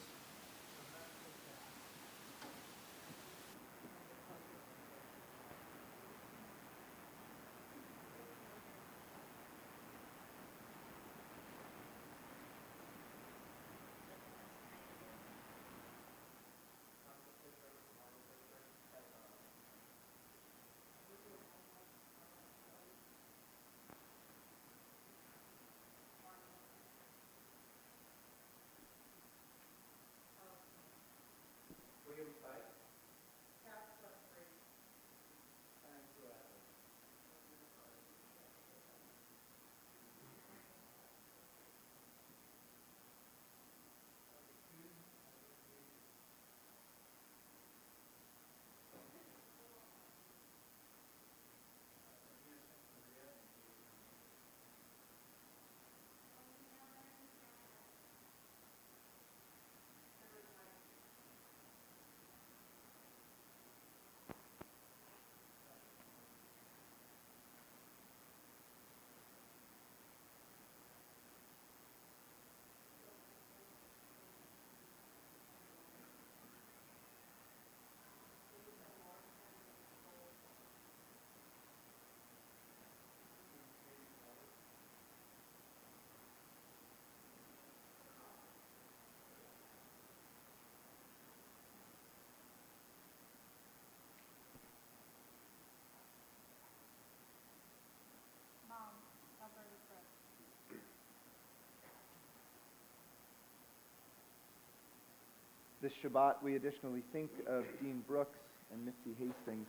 this Shabbat, we additionally think of Dean Brooks and Mitzi Hastings.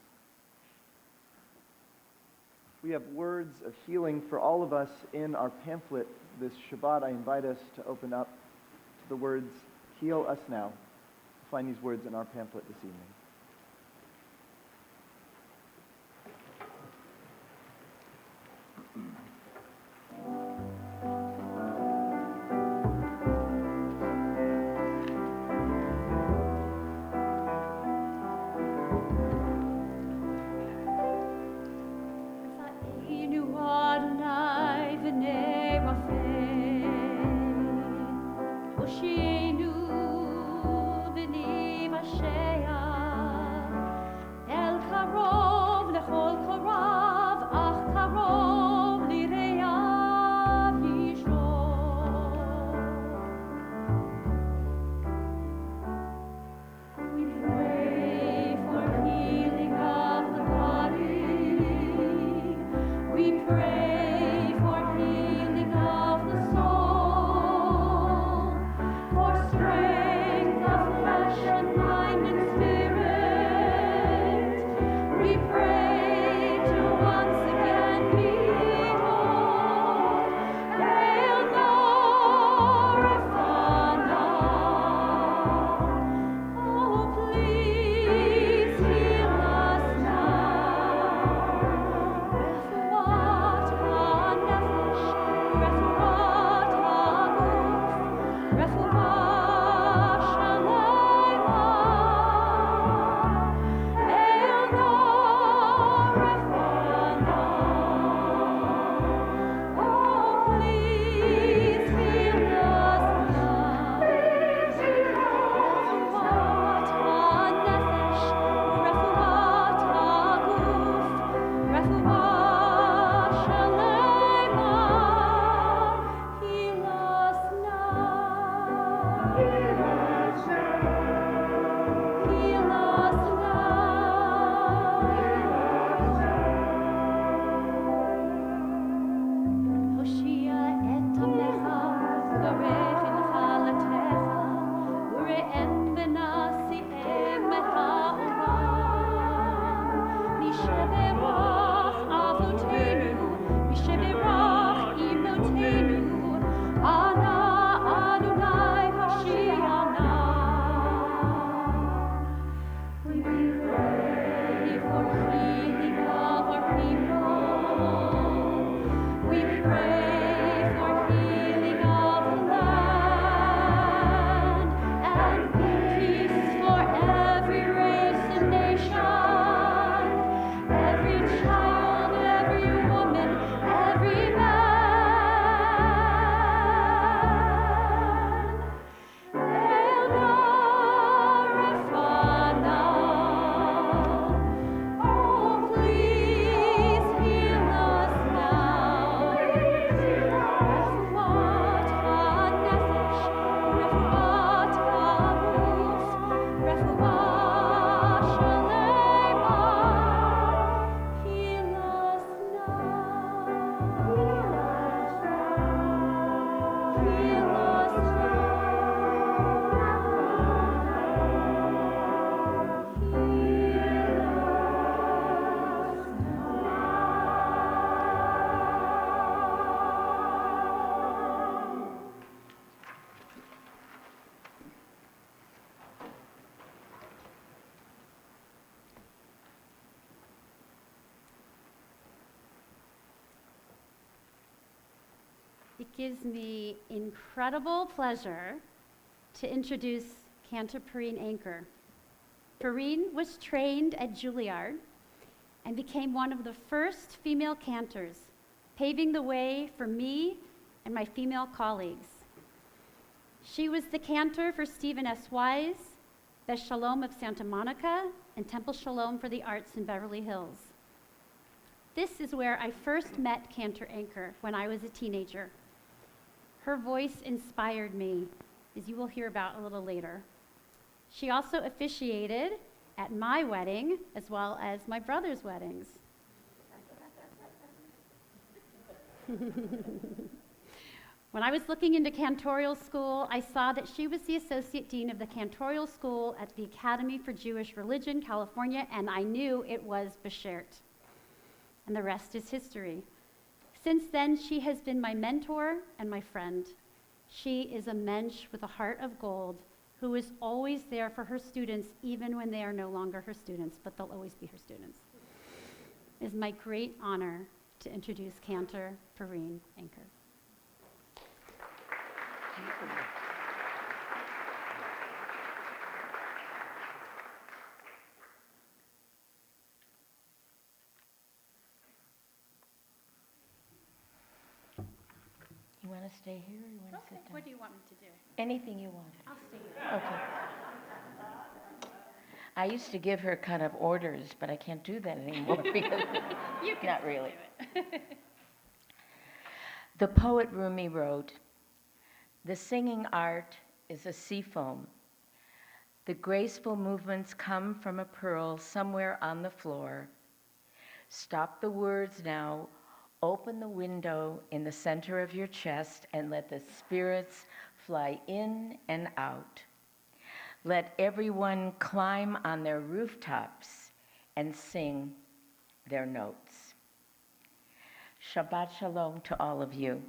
We have words of healing for all of us in our pamphlet this Shabbat. I invite us to open up to the words, "Heal us now." We'll find these words in our pamphlet this evening. It gives me incredible pleasure to introduce Cantor Anchor. Perrine was trained at Juilliard and became one of the first female cantors, paving the way for me and my female colleagues. She was the cantor for Stephen S. Wise, Beth Shalom of Santa Monica, and Temple Shalom for the Arts in Beverly Hills. This is where I first met Cantor Anchor when I was a teenager. Her voice inspired me, as you will hear about a little later. She also officiated at my wedding as well as my brother's weddings. When I was looking into cantorial school, I saw that she was the associate dean of the cantorial school at the Academy for Jewish Religion, California, and I knew it was Beshert. And the rest is history. Since then, she has been my mentor and my friend. She is a mensch with a heart of gold who is always there for her students, even when they are no longer her students, but they'll always be her students. It is my great honor to introduce Cantor Perrine Anker. You want to stay here or you want to sit down? What do you want me to do? Anything you want. I'll stay here. Okay. I used to give her kind of orders, but I can't do that anymore because You can not still really. do it. The poet Rumi wrote, "The singing art is a sea foam. The graceful movements come from a pearl somewhere on the floor. Stop the words now. Open the window in the center of your chest and let the spirits fly in and out. Let everyone climb on their rooftops and sing their notes." Shabbat shalom to all of you.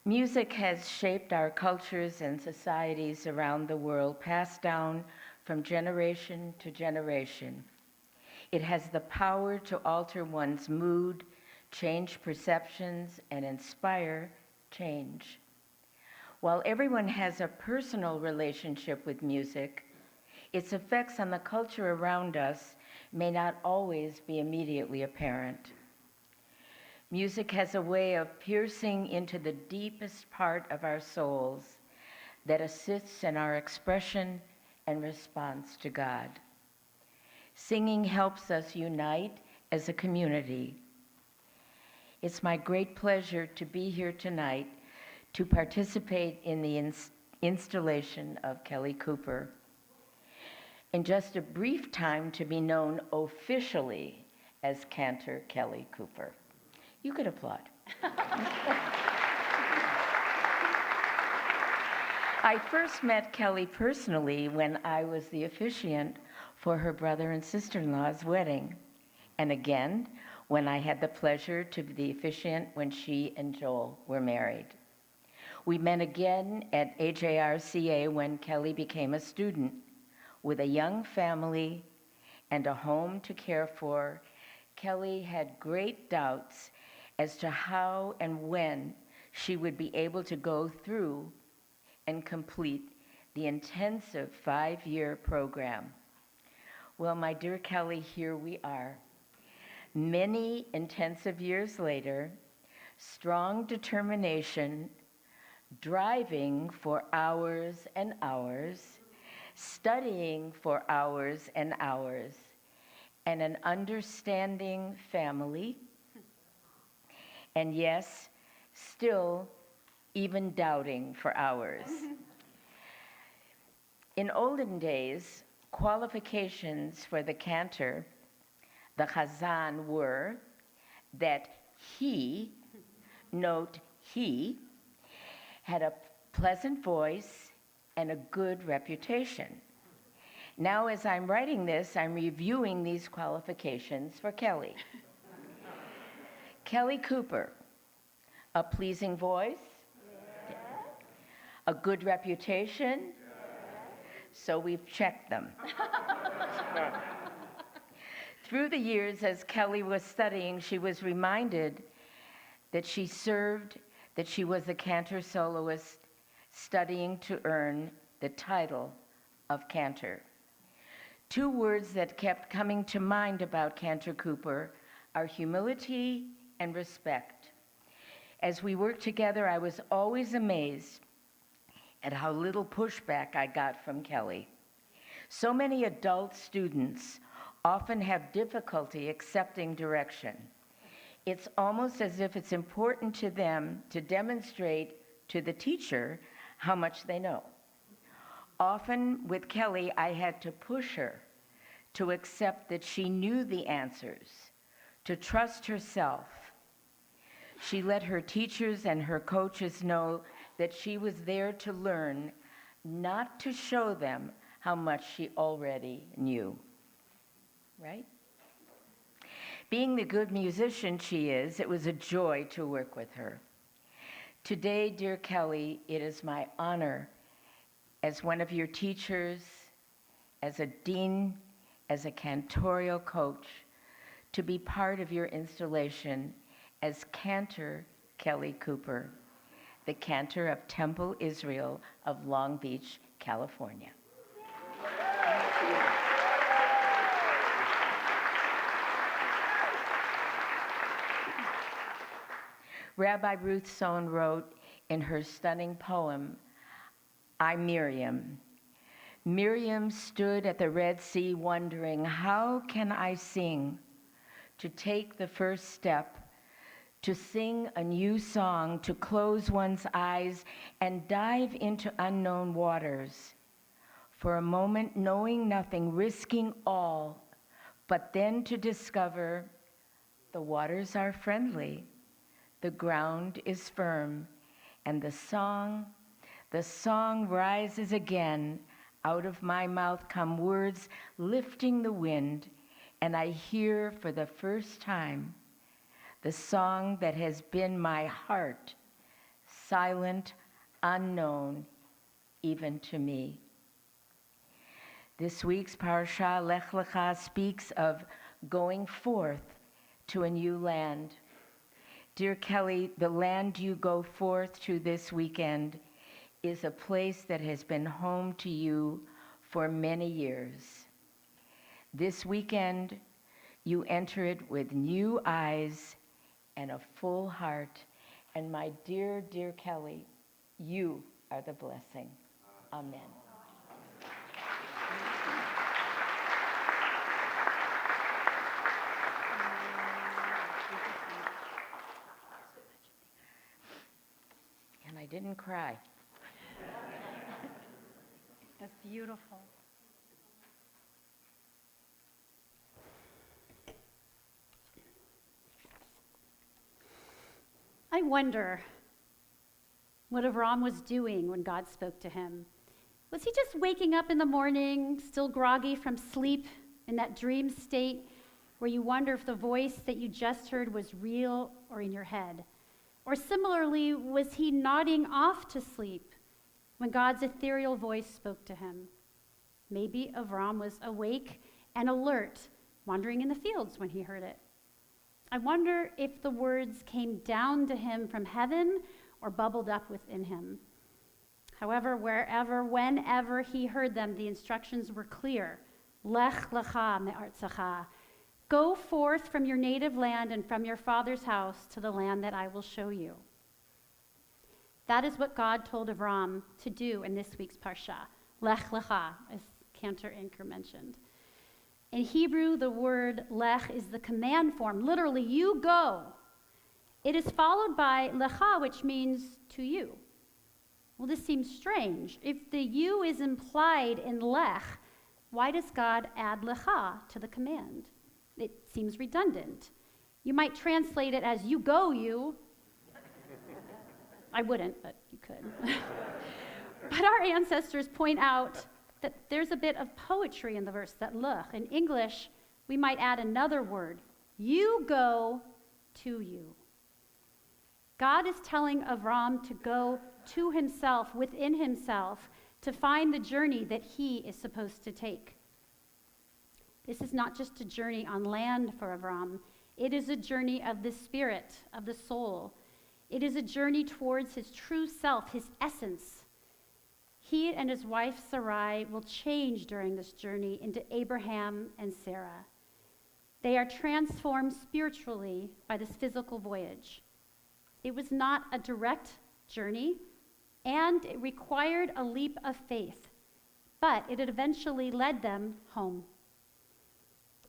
Music has shaped our cultures and societies around the world, passed down from generation to generation. It has the power to alter one's mood, change perceptions, and inspire change. While everyone has a personal relationship with music, its effects on the culture around us may not always be immediately apparent. Music has a way of piercing into the deepest part of our souls that assists in our expression and response to God. Singing helps us unite as a community. It's my great pleasure to be here tonight to participate in the installation of Kelly Cooper. In just a brief time to be known officially as Cantor Kelly Cooper. You could applaud. I first met Kelly personally when I was the officiant for her brother and sister-in-law's wedding, and again when I had the pleasure to be the officiant when she and Joel were married. We met again at AJRCA when Kelly became a student with a young family and a home to care for. Kelly had great doubts as to how and when she would be able to go through and complete the intensive 5-year program. Well, my dear Kelly, here we are. Many intensive years later, strong determination, driving for hours and hours, studying for hours and hours, and an understanding family, and yes, still even doubting for hours. In olden days, qualifications for the cantor, the chazan, were that he, note he, had a pleasant voice and a good reputation. Now, as I'm writing this, I'm reviewing these qualifications for Kelly. Kelly Cooper, a pleasing voice, a good reputation, so we've checked them. Through the years, as Kelly was studying, she was reminded that she was a cantor soloist studying to earn the title of cantor. Two words that kept coming to mind about Cantor Cooper are humility and respect. As we worked together, I was always amazed at how little pushback I got from Kelly. So many adult students often have difficulty accepting direction. It's almost as if it's important to them to demonstrate to the teacher how much they know. Often with Kelly, I had to push her to accept that she knew the answers, to trust herself, She let her teachers and her coaches know that she was there to learn, not to show them how much she already knew. Right? Being the good musician she is, it was a joy to work with her. Today, dear Kelly, it is my honor as one of your teachers, as a dean, as a cantorial coach, to be part of your installation as Cantor Kelly Cooper, the cantor of Temple Israel of Long Beach, California. Rabbi Ruth Sohn wrote in her stunning poem, I, Miriam. Miriam stood at the Red Sea wondering, how can I sing? To take the first step, to sing a new song, to close one's eyes and dive into unknown waters. For a moment, knowing nothing, risking all, but then to discover the waters are friendly, the ground is firm, and the song rises again. Out of my mouth come words lifting the wind, and I hear for the first time the song that has been my heart, silent, unknown, even to me. This week's Parsha, Lech Lecha, speaks of going forth to a new land. Dear Kelly, the land you go forth to this weekend is a place that has been home to you for many years. This weekend, you enter it with new eyes and a full heart. And my dear, dear Kelly, you are the blessing. Amen. And I didn't cry. That's beautiful. I wonder what Avram was doing when God spoke to him. Was he just waking up in the morning, still groggy from sleep, in that dream state where you wonder if the voice that you just heard was real or in your head? Or similarly, was he nodding off to sleep when God's ethereal voice spoke to him? Maybe Avram was awake and alert, wandering in the fields when he heard it. I wonder if the words came down to him from heaven or bubbled up within him. However, wherever, whenever he heard them, the instructions were clear. Lech lecha me'artzecha. Go forth from your native land and from your father's house to the land that I will show you. That is what God told Avram to do in this week's Parsha. Lech lecha, as Cantor Inker mentioned. In Hebrew, the word lech is the command form. Literally, you go. It is followed by lecha, which means to you. Well, this seems strange. If the you is implied in lech, why does God add lecha to the command? It seems redundant. You might translate it as you go, you. I wouldn't, but you could. But our ancestors point out that there's a bit of poetry in the verse, that lech. In English, we might add another word. You go to you. God is telling Avram to go to himself, within himself, to find the journey that he is supposed to take. This is not just a journey on land for Avram. It is a journey of the spirit, of the soul. It is a journey towards his true self, his essence. He and his wife Sarai will change during this journey into Abraham and Sarah. They are transformed spiritually by this physical voyage. It was not a direct journey, and it required a leap of faith, but it had eventually led them home.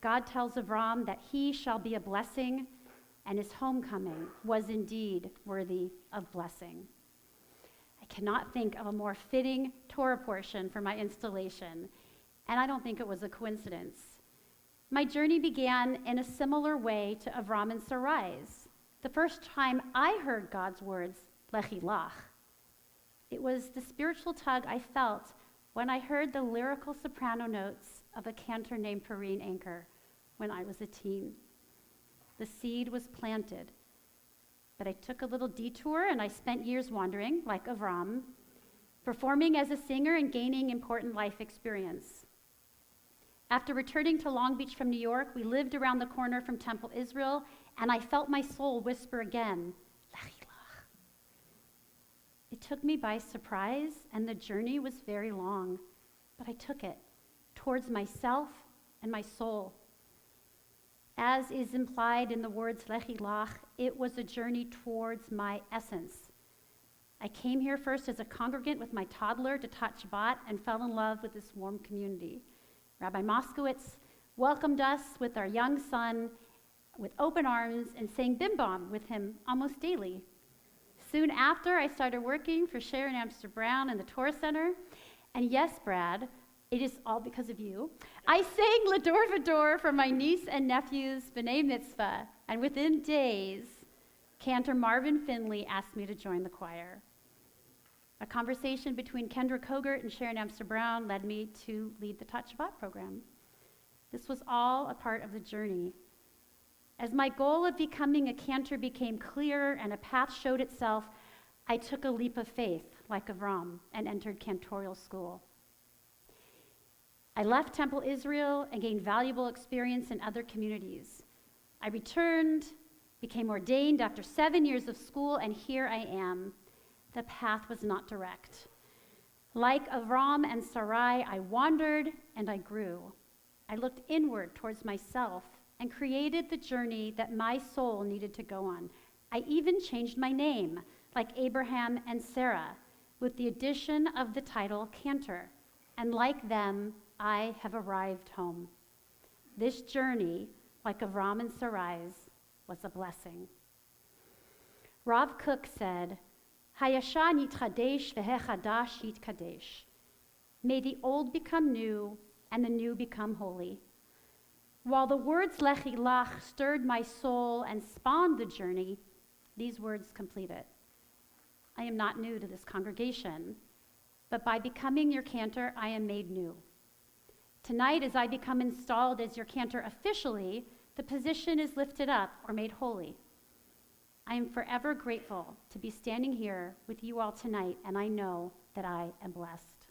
God tells Avram that he shall be a blessing, and his homecoming was indeed worthy of blessing. I cannot think of a more fitting Torah portion for my installation, and I don't think it was a coincidence. My journey began in a similar way to Avram and Sarai's. the first time I heard God's words, Lechi Lach. It was the spiritual tug I felt when I heard the lyrical soprano notes of a cantor named Perrine Anker when I was a teen. The seed was planted, but I took a little detour and I spent years wandering, like Avram, performing as a singer and gaining important life experience. After returning to Long Beach from New York, we lived around the corner from Temple Israel, and I felt my soul whisper again, Lechi Lach. It took me by surprise, and the journey was very long, but I took it towards myself and my soul. As is implied in the words Lechi Lach, it was a journey towards my essence. I came here first as a congregant with my toddler to touch Shabbat and fell in love with this warm community. Rabbi Moskowitz welcomed us with our young son with open arms and sang Bim Bom with him almost daily. Soon after, I started working for Sharon Amster Brown in the Torah Center. And yes, Brad, it is all because of you. I sang L'Dor V'Dor for my niece and nephew's B'nai Mitzvah, and within days, Cantor Marvin Finley asked me to join the choir. A conversation between Kendra Kogert and Sharon Amster Brown led me to lead the Touch Shabbat program. This was all a part of the journey. As my goal of becoming a cantor became clearer and a path showed itself, I took a leap of faith, like Avram, and entered cantorial school. I left Temple Israel and gained valuable experience in other communities. I returned, became ordained after 7 years of school, and here I am. The path was not direct. Like Avram and Sarai, I wandered and I grew. I looked inward towards myself and created the journey that my soul needed to go on. I even changed my name, like Abraham and Sarah, with the addition of the title Cantor. And like them, I have arrived home. This journey, like Avram and Sarai's, was a blessing. Rav Kook said, Hayashan yitchadesh v'hechadash yitkadesh. May the old become new and the new become holy. While the words Lechi Lach stirred my soul and spawned the journey, these words complete it. I am not new to this congregation, but by becoming your cantor, I am made new. Tonight, as I become installed as your cantor officially, the position is lifted up or made holy. I am forever grateful to be standing here with you all tonight, and I know that I am blessed.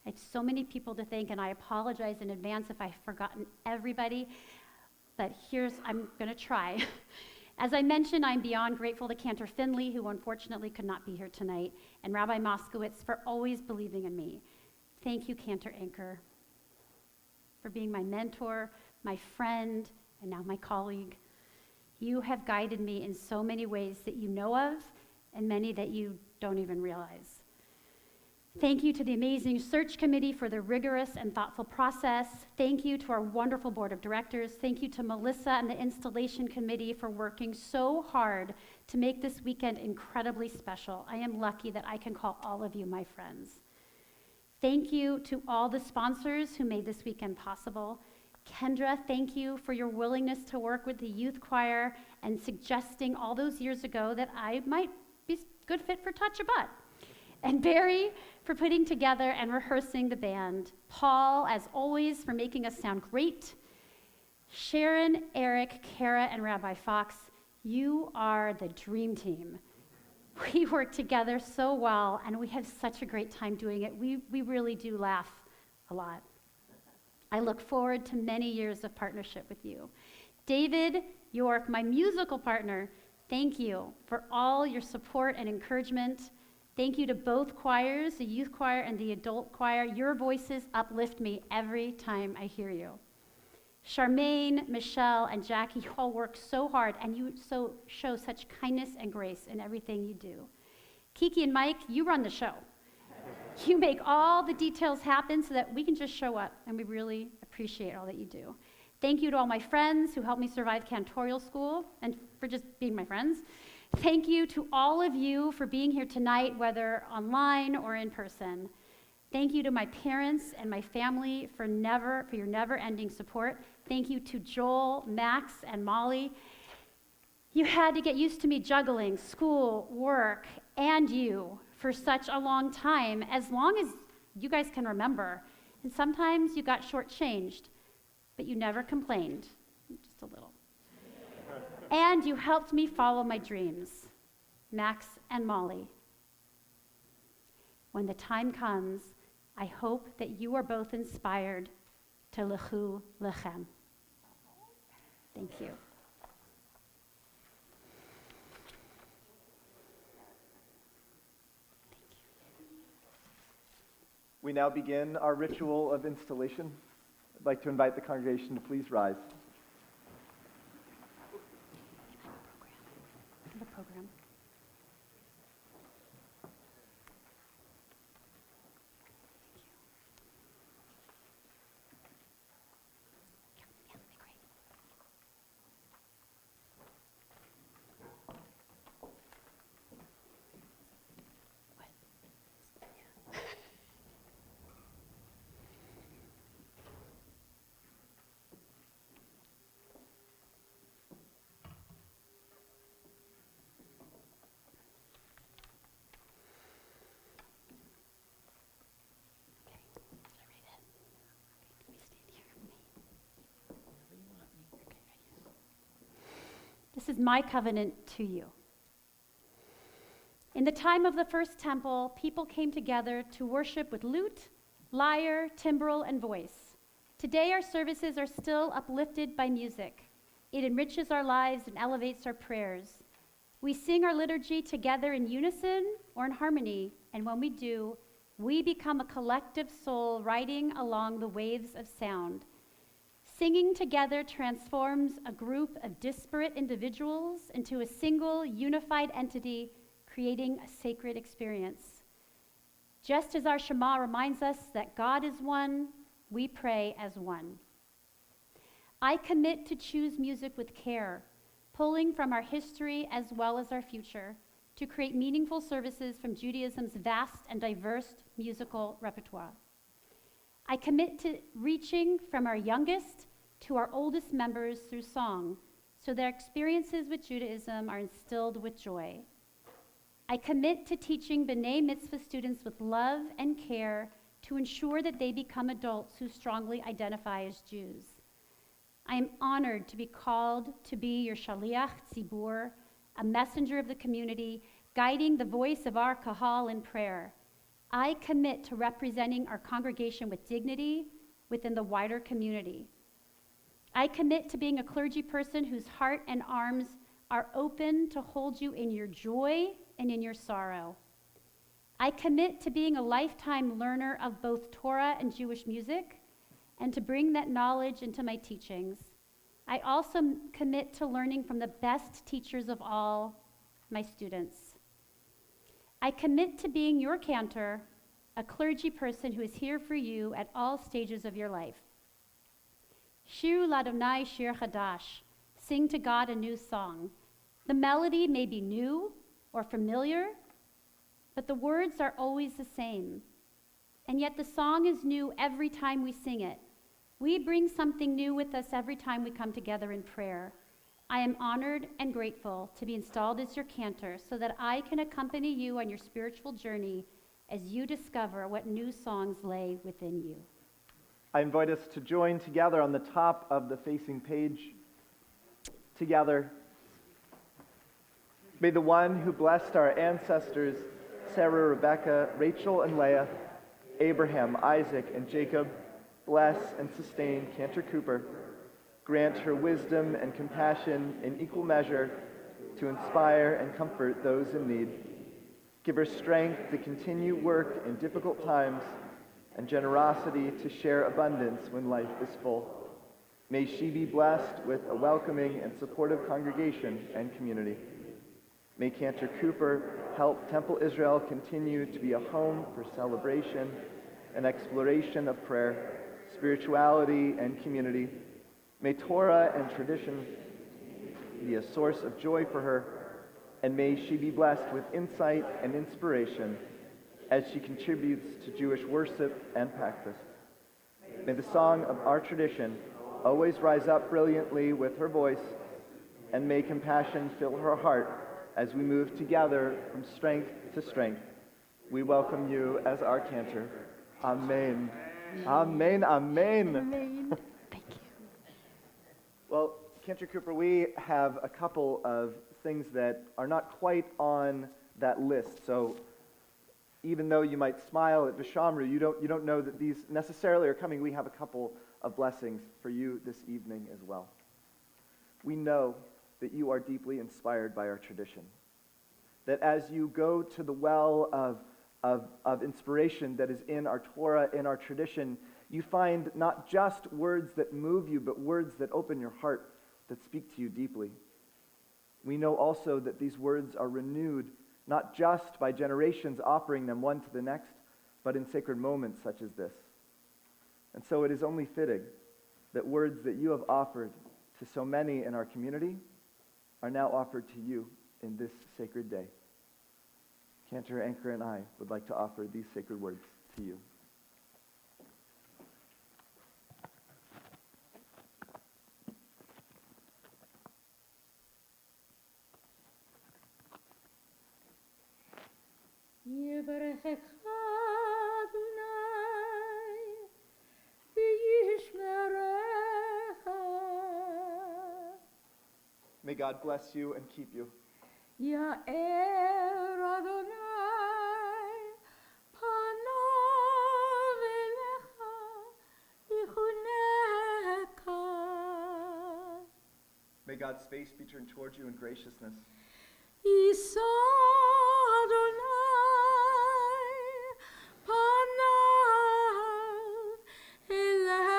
I have so many people to thank, and I apologize in advance if I've forgotten everybody, but I'm going to try. As I mentioned, I'm beyond grateful to Cantor Finley, who unfortunately could not be here tonight, and Rabbi Moskowitz for always believing in me. Thank you, Cantor Anker, for being my mentor, my friend, and now my colleague. You have guided me in so many ways that you know of, and many that you don't even realize. Thank you to the amazing search committee for the rigorous and thoughtful process. Thank you to our wonderful board of directors. Thank you to Melissa and the installation committee for working so hard to make this weekend incredibly special. I am lucky that I can call all of you my friends. Thank you to all the sponsors who made this weekend possible. Kendra, thank you for your willingness to work with the youth choir and suggesting all those years ago that I might be a good fit for Touch Shabbat. And Barry, for putting together and rehearsing the band. Paul, as always, for making us sound great. Sharon, Eric, Kara, and Rabbi Fox, you are the dream team. We work together so well, and we have such a great time doing it. We really do laugh a lot. I look forward to many years of partnership with you. David York, my musical partner, thank you for all your support and encouragement. Thank you to both choirs, the youth choir and the adult choir. Your voices uplift me every time I hear you. Charmaine, Michelle, and Jackie, you all work so hard, and you show such kindness and grace in everything you do. Kiki and Mike, you run the show. You make all the details happen so that we can just show up, and we really appreciate all that you do. Thank you to all my friends who helped me survive cantorial school and for just being my friends. Thank you to all of you for being here tonight, whether online or in person. Thank you to my parents and my family for your never-ending support. Thank you to Joel, Max, and Molly. You had to get used to me juggling school, work, and you for such a long time, as long as you guys can remember. And sometimes you got shortchanged, but you never complained, just a little. And you helped me follow my dreams, Max and Molly. When the time comes, I hope that you are both inspired to lechu lechem. Thank you. We now begin our ritual of installation. I'd like to invite the congregation to please rise. The program. This is my covenant to you. In the time of the first temple, people came together to worship with lute, lyre, timbrel, and voice. Today, our services are still uplifted by music. It enriches our lives and elevates our prayers. We sing our liturgy together in unison or in harmony, and when we do, we become a collective soul riding along the waves of sound. Singing together transforms a group of disparate individuals into a single, unified entity, creating a sacred experience. Just as our Shema reminds us that God is one, we pray as one. I commit to choose music with care, pulling from our history as well as our future, to create meaningful services from Judaism's vast and diverse musical repertoire. I commit to reaching from our youngest to our oldest members through song, so their experiences with Judaism are instilled with joy. I commit to teaching B'nai Mitzvah students with love and care to ensure that they become adults who strongly identify as Jews. I am honored to be called to be your Shaliach Tzibur, a messenger of the community, guiding the voice of our Kahal in prayer. I commit to representing our congregation with dignity within the wider community. I commit to being a clergy person whose heart and arms are open to hold you in your joy and in your sorrow. I commit to being a lifetime learner of both Torah and Jewish music, and to bring that knowledge into my teachings. I also commit to learning from the best teachers of all, my students. I commit to being your cantor, a clergy person who is here for you at all stages of your life. Shiru l'Adonai shir chadash, sing to God a new song. The melody may be new or familiar, but the words are always the same. And yet the song is new every time we sing it. We bring something new with us every time we come together in prayer. I am honored and grateful to be installed as your cantor so that I can accompany you on your spiritual journey as you discover what new songs lay within you. I invite us to join together on the top of the facing page. Together, may the one who blessed our ancestors, Sarah, Rebecca, Rachel, and Leah, Abraham, Isaac, and Jacob, bless and sustain Cantor Cooper, grant her wisdom and compassion in equal measure to inspire and comfort those in need. Give her strength to continue work in difficult times and generosity to share abundance when life is full. May she be blessed with a welcoming and supportive congregation and community. May Cantor Cooper help Temple Israel continue to be a home for celebration and exploration of prayer, spirituality, and community. May Torah and tradition be a source of joy for her, and may she be blessed with insight and inspiration as she contributes to Jewish worship and practice. May the song of our tradition always rise up brilliantly with her voice and may compassion fill her heart as we move together from strength to strength. We welcome you as our cantor. Amen. Amen. Amen. Amen. Thank you. Well, Cantor Cooper, we have a couple of things that are not quite on that list. So even though you might smile at Vishamru, you don't know that these necessarily are coming. We have a couple of blessings for you this evening as well. We know that you are deeply inspired by our tradition. That as you go to the well of inspiration that is in our Torah, in our tradition, you find not just words that move you, but words that open your heart, that speak to you deeply. We know also that these words are renewed, not just by generations offering them one to the next, but in sacred moments such as this. And so it is only fitting that words that you have offered to so many in our community are now offered to you in this sacred day. Cantor, Anchor, and I would like to offer these sacred words to you. יברכך אדוני וישמרך. May God bless you and keep you. יאר אדוני פניו אליך ויחונך. May God's face be turned towards you in graciousness. יישא אדוני פניו אליך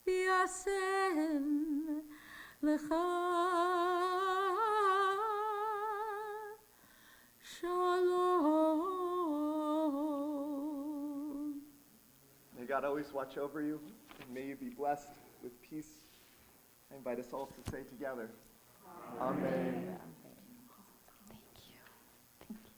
וישם לך שלום. May God always watch over you, and may you be blessed with peace. I invite us all to say together, Amen. Thank you. Thank you.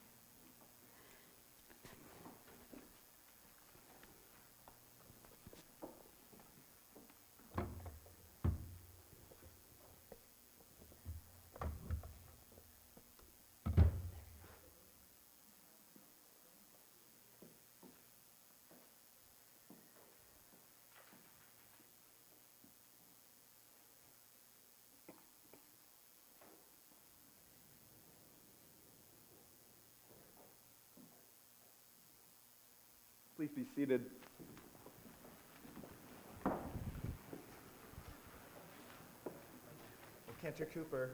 Please be seated. Well, Cantor Cooper,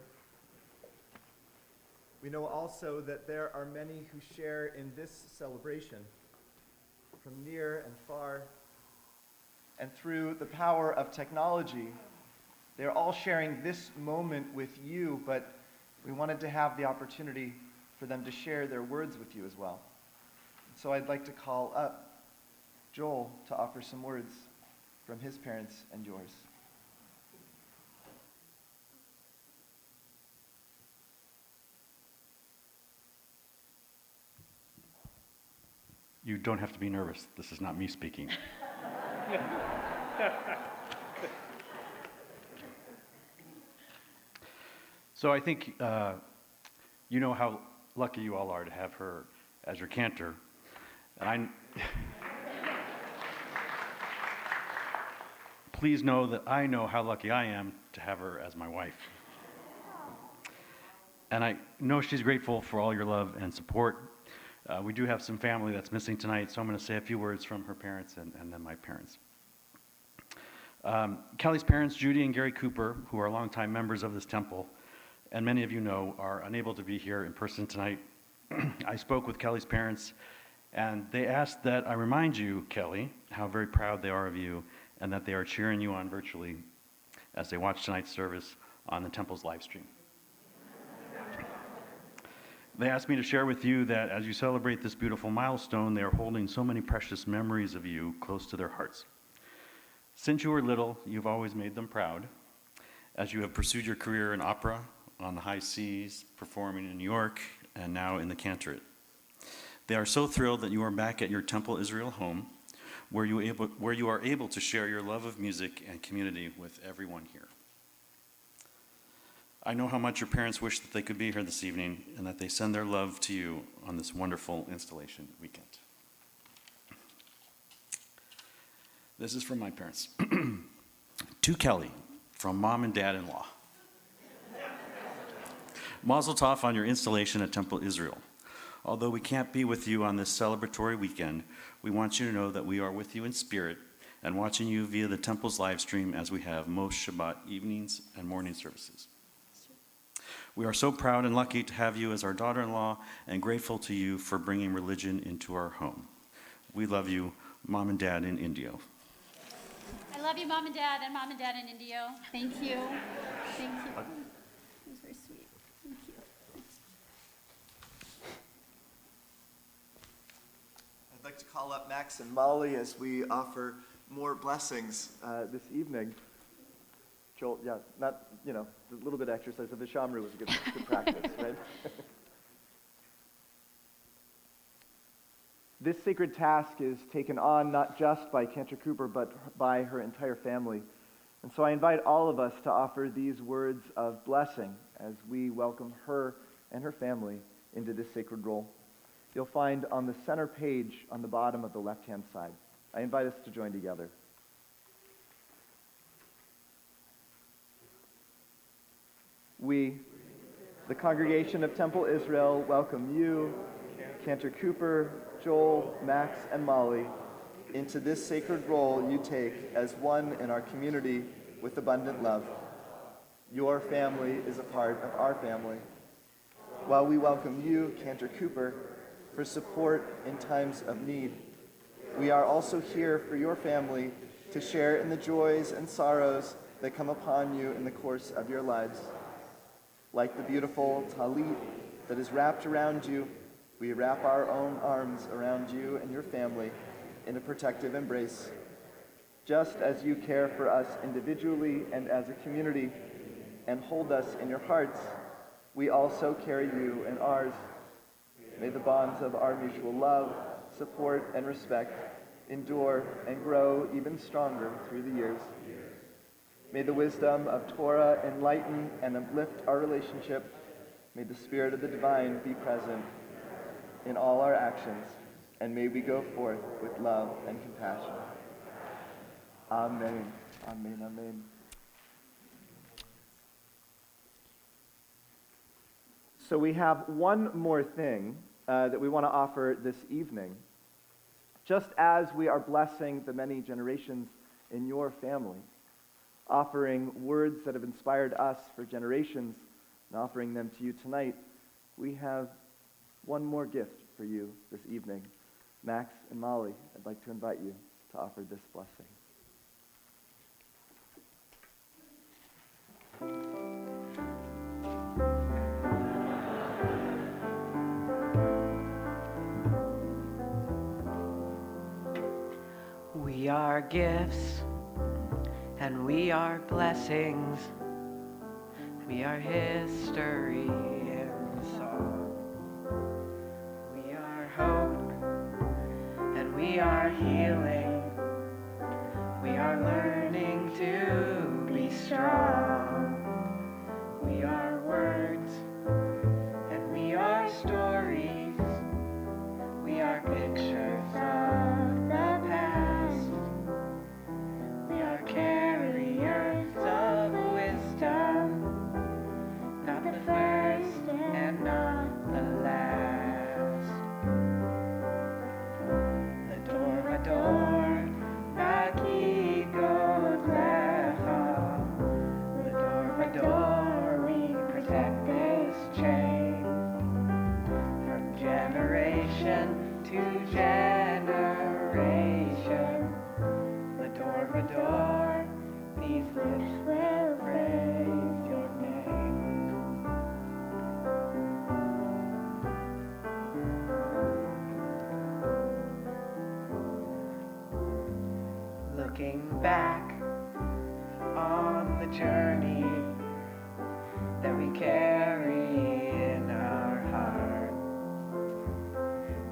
we know also that there are many who share in this celebration from near and far, and through the power of technology. They're all sharing this moment with you, but we wanted to have the opportunity for them to share their words with you as well. So I'd like to call up Joel to offer some words from his parents and yours. You don't have to be nervous. This is not me speaking. So I think you know how lucky you all are to have her as your cantor. And please know that I know how lucky I am to have her as my wife. And I know she's grateful for all your love and support. We do have some family that's missing tonight, so I'm going to say a few words from her parents and then my parents. Kelly's parents, Judy and Gary Cooper, who are longtime members of this temple, and many of you know, are unable to be here in person tonight. I spoke with Kelly's parents, and they asked that I remind you, Kelly, how very proud they are of you, and that they are cheering you on virtually as they watch tonight's service on the temple's live stream. They asked me to share with you that as you celebrate this beautiful milestone, they are holding so many precious memories of you close to their hearts. Since you were little, you've always made them proud, as you have pursued your career in opera, on the high seas, performing in New York, and now in the cantorate. They are so thrilled that you are back at your Temple Israel home, where you are able to share your love of music and community with everyone here. I know how much your parents wish that they could be here this evening and that they send their love to you on this wonderful installation weekend. This is from my parents. To Kelly, from Mom and Dad-in-law. Mazel tov on your installation at Temple Israel. Although we can't be with you on this celebratory weekend, we want you to know that we are with you in spirit and watching you via the Temple's live stream as we have most Shabbat evenings and morning services. We are so proud and lucky to have you as our daughter-in-law and grateful to you for bringing religion into our home. We love you, Mom and Dad in Indio. I love you, Mom and Dad in Indio. Thank you. Thank you. That was very sweet. Thank you. I'd like to call up Max and Molly as we offer more blessings this evening. Joel, yeah, not, a little bit of exercise of the Shamru was a good practice, right? This sacred task is taken on not just by Cantor Cooper, but by her entire family. And so I invite all of us to offer these words of blessing as we welcome her and her family into this sacred role. You'll find on the center page on the bottom of the left-hand side. I invite us to join together. We, the congregation of Temple Israel, welcome you, Cantor Cooper, Joel, Max, and Molly, into this sacred role you take as one in our community with abundant love. Your family is a part of our family. While we welcome you, Cantor Cooper, for support in times of need, we are also here for your family to share in the joys and sorrows that come upon you in the course of your lives. Like the beautiful talit that is wrapped around you, we wrap our own arms around you and your family in a protective embrace. Just as you care for us individually and as a community and hold us in your hearts, we also carry you in ours. May the bonds of our mutual love, support, and respect endure and grow even stronger through the years. May the wisdom of Torah enlighten and uplift our relationship. May the Spirit of the Divine be present in all our actions, and may we go forth with love and compassion. Amen. Amen. Amen. So we have one more thing that we want to offer this evening. Just as we are blessing the many generations in your family, offering words that have inspired us for generations and offering them to you tonight, we have one more gift for you this evening. Max and Molly, I'd like to invite you to offer this blessing. We are gifts and we are blessings. We are history and song. We are hope and we are healing. We are learning to be strong. We are words and we are stories. We are pictures of the past. We are carriers of wisdom, not the first and not the last. Lador, Naki Godlecha. Lador, we protect this chain from generation to generation. Lador, these lips will praise your name. Looking back on the journey that we carry in our heart,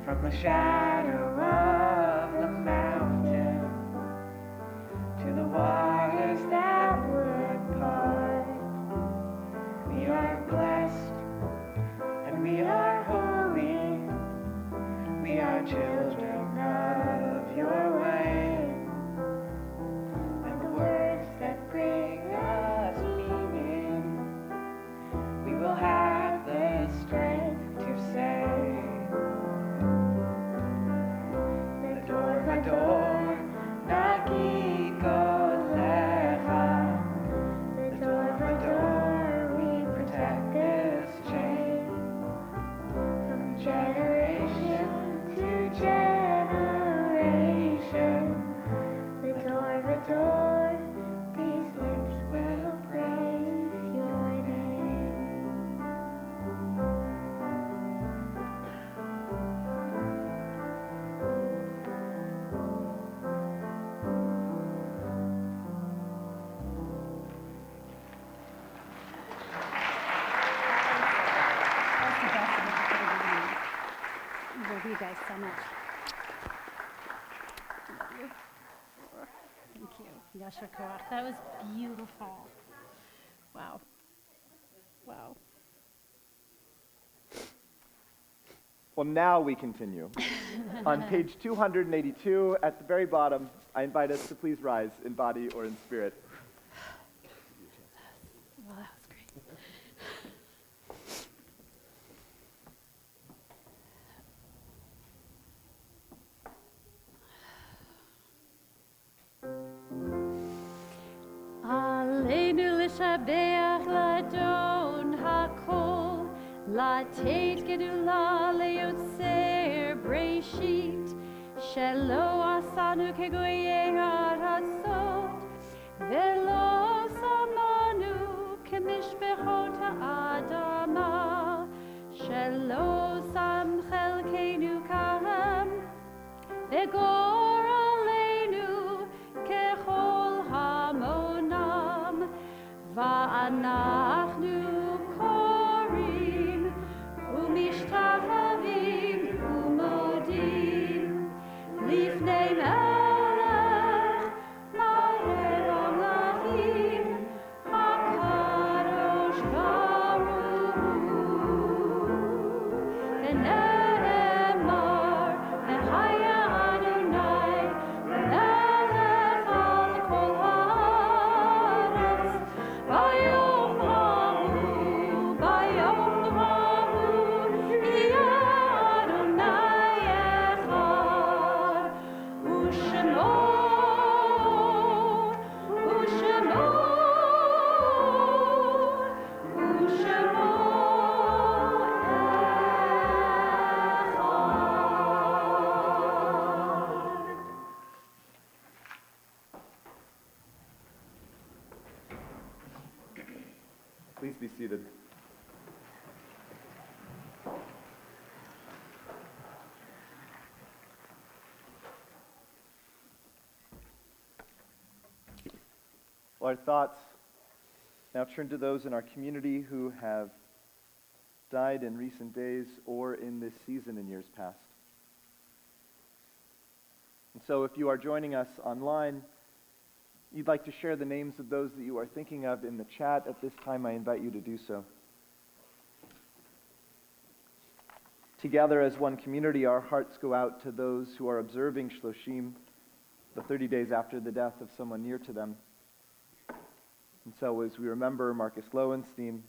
from the shadow of the mountain waters that would part. We are blessed and we are holy. We are children of your way. And the words that bring us meaning, we will have the strength to say. Door, Naki Kolecha. The door, we protect this chain. From generation to generation. The door, these lips will praise your name. That's the best of it. I love you guys so much. Love you. Thank you. Yasher koach. That was beautiful. Wow. Wow. Well, now we continue. On page 282, at the very bottom, I invite us to please rise in body or in spirit. Well, that was great. Aleinu l'shabeach l'adon hakol, l'ateit gedula le'yotzer breshit, shelo asanu kegoyei haratzot, velo samanu kemishpechot ha'adama, shelo sam chelkeinu kahem, v'gor aleinu kechol hamonam, va'anachnu korim umishtachavim umodim lifnei melech malei amlachim hakadosh baruch hu v'ne'emar v'chaya Adonai melech al kol haaretz bayom rahu yeh Adonai echad u'shemo echad. Please be seated. Well, our thoughts now turn to those in our community who have died in recent days or in this season in years past. And so if you are joining us online, you'd like to share the names of those that you are thinking of in the chat at this time, I invite you to do so. Together as one community, our hearts go out to those who are observing Shloshim, the 30 days after the death of someone near to them. And so as we remember Marcus Lowenstein,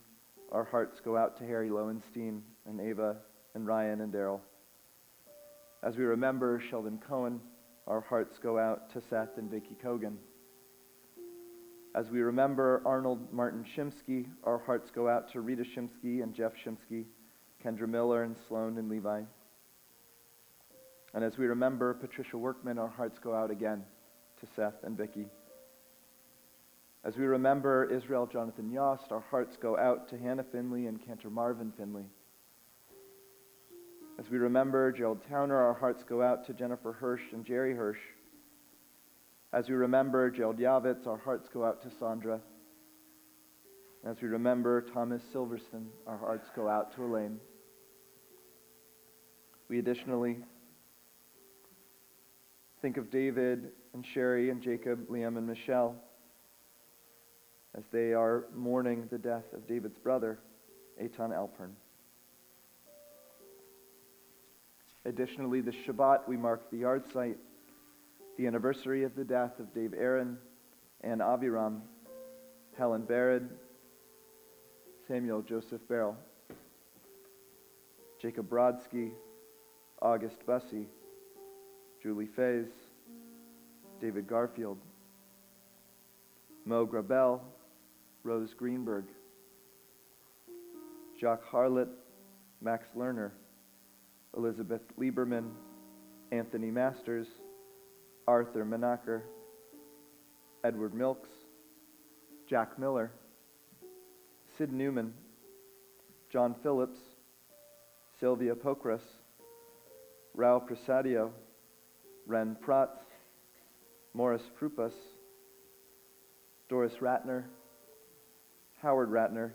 our hearts go out to Harry Lowenstein and Ava and Ryan and Daryl. As we remember Sheldon Cohen, our hearts go out to Seth and Vicky Kogan. As we remember Arnold Martin Shimsky, our hearts go out to Rita Shimsky and Jeff Shimsky, Kendra Miller and Sloan and Levi. And as we remember Patricia Workman, our hearts go out again to Seth and Vicky. As we remember Israel Jonathan Yost, our hearts go out to Hannah Finley and Cantor Marvin Finley. As we remember Gerald Towner, our hearts go out to Jennifer Hirsch and Jerry Hirsch. As we remember Gerald Yavitz, our hearts go out to Sandra. As we remember Thomas Silverston, our hearts go out to Elaine. We additionally Think of David and Sherry and Jacob, Liam and Michelle, as they are mourning the death of David's brother, Eitan Alpern. Additionally, this Shabbat, we mark the yard site, the anniversary of the death of Dave Aaron, Ann Aviram, Helen Barrett, Samuel Joseph Barrel, Jacob Brodsky, August Bussey, Julie Fays, David Garfield, Mo Grabel, Rose Greenberg, Jacques Harlett, Max Lerner, Elizabeth Lieberman, Anthony Masters, Arthur Menacher, Edward Milks, Jack Miller, Sid Newman, John Phillips, Sylvia Pokras, Rao Prasadio, Ren Pratz, Morris Prupas, Doris Ratner, Howard Ratner,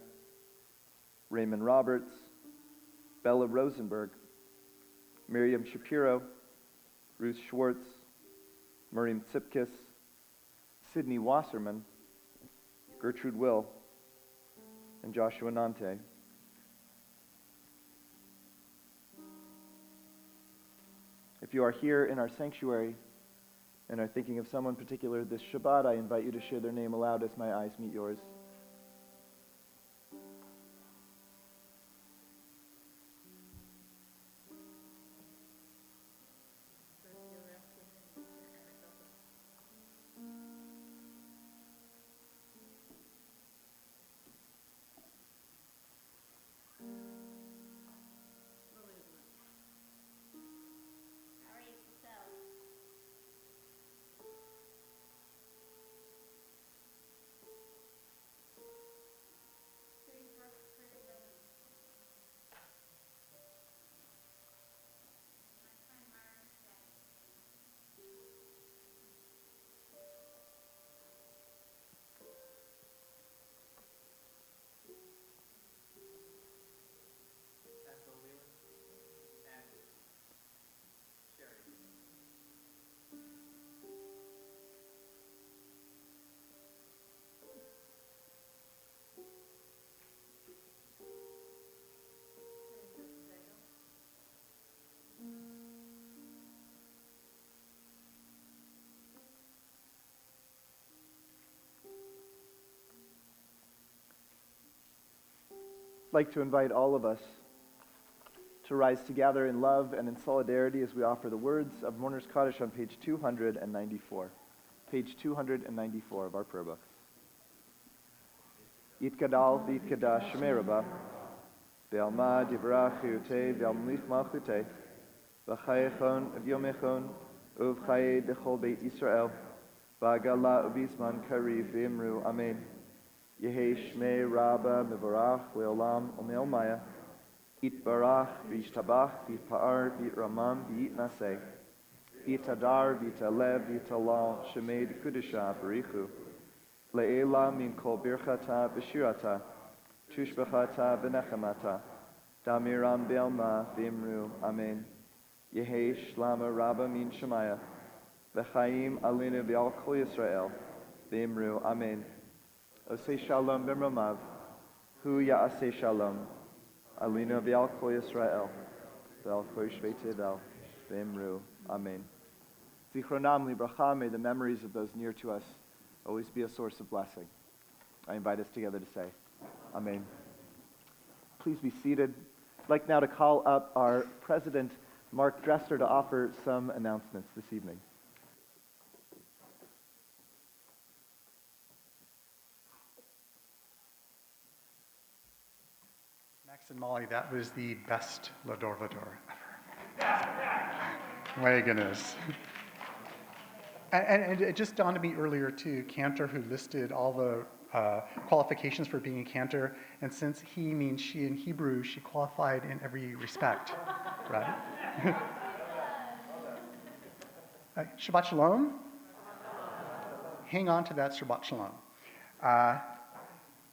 Raymond Roberts, Bella Rosenberg, Miriam Shapiro, Ruth Schwartz, Miriam Tsipkis, Sydney Wasserman, Gertrude Will, and Joshua Nante. If you are here in our sanctuary and are thinking of someone particular this Shabbat, I invite you to share their name aloud as my eyes meet yours. I'd like to invite all of us to rise together in love and in solidarity as we offer the words of Mourner's Kaddish on page 294. Page 294 of our prayer book. Yitkadal v'yitkadash shemei Rabbah, ve'alma divrach chiyutei ve'almlich malchutei, v'chayechon v'yomechon uv'chaye dechol beit Yisrael, v'agala u'bizman kariv v'imru, amen. Yehi shmei Rabbah mevorach le'olam u'me'omaya, Yitbarach v'yishtabach v'yitpa'ar v'yitramam v'yitnaseh, v'yitadar v'yitalev v'yitalal shemei d'kudusha b'richu, le'ela min kol birchata v'shirata, tushbachata v'nechamata, damiram be'alma v'imru, amen. Yehi shlama Rabbah min shemaya, v'chaim alinu v'al kol Yisrael, v'imru, amen. Osei shalom b'mramav, hu ya'aseh shalom, alinu v'al kol Yisrael, v'al kol shvei tevel, v'imru, amen. Zichronam libracha, may the memories of those near to us always be a source of blessing. I invite us together to say, amen. Please be seated. I'd like now to call up our president, Mark Dresser, to offer some announcements this evening. Max and Molly, that was the best Lador ever. My goodness. And it just dawned on me earlier too, Cantor, who listed all the qualifications for being a Cantor, and since he means she in Hebrew, she qualified in every respect, right? Shabbat Shalom. Hang on to that Shabbat Shalom.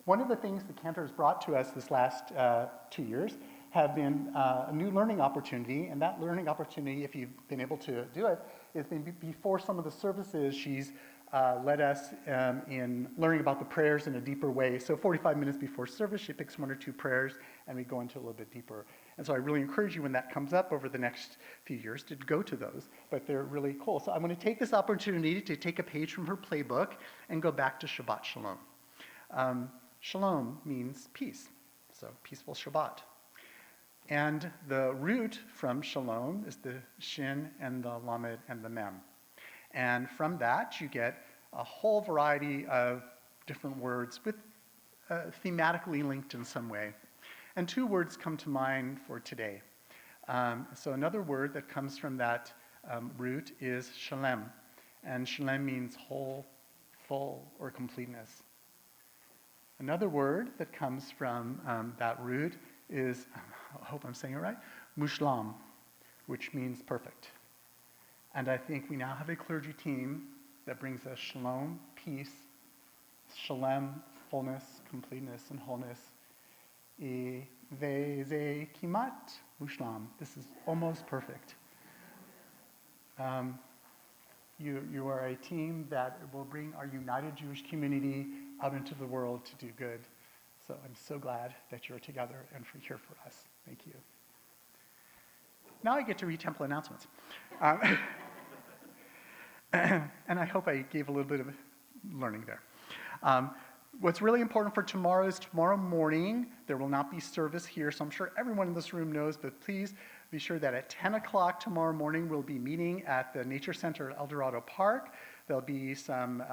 One of the things the Cantor has brought to us this last 2 years have been a new learning opportunity, and that learning opportunity, if you've been able to do it, is before some of the services, she's led us in learning about the prayers in a deeper way. So 45 minutes before service, she picks 1 or 2 prayers, and we go into a little bit deeper. And so I really encourage you when that comes up over the next few years to go to those, but they're really cool. So I'm going to take this opportunity to take a page from her playbook and go back to Shabbat Shalom. Shalom means peace, so peaceful Shabbat. And the root from shalom is the shin and the lamed and the mem. And from that, you get a whole variety of different words with thematically linked in some way. And 2 words come to mind for today. So another word that comes from that root is shalem. And shalem means whole, full, or completeness. Another word that comes from that root is, I hope I'm saying it right, mushlam, which means perfect. And I think we now have a clergy team that brings us shalom, peace, shalem, fullness, completeness, and wholeness. Ze kimat mushlam. This is almost perfect. You are a team that will bring our united Jewish community out into the world to do good. So I'm so glad that you're together and here for us. Thank you. Now I get to read temple announcements. And I hope I gave a little bit of learning there. What's really important for tomorrow is tomorrow morning, there will not be service here, so I'm sure everyone in this room knows, but please be sure that at 10 o'clock tomorrow morning, we'll be meeting at the Nature Center at El Dorado Park. There'll be some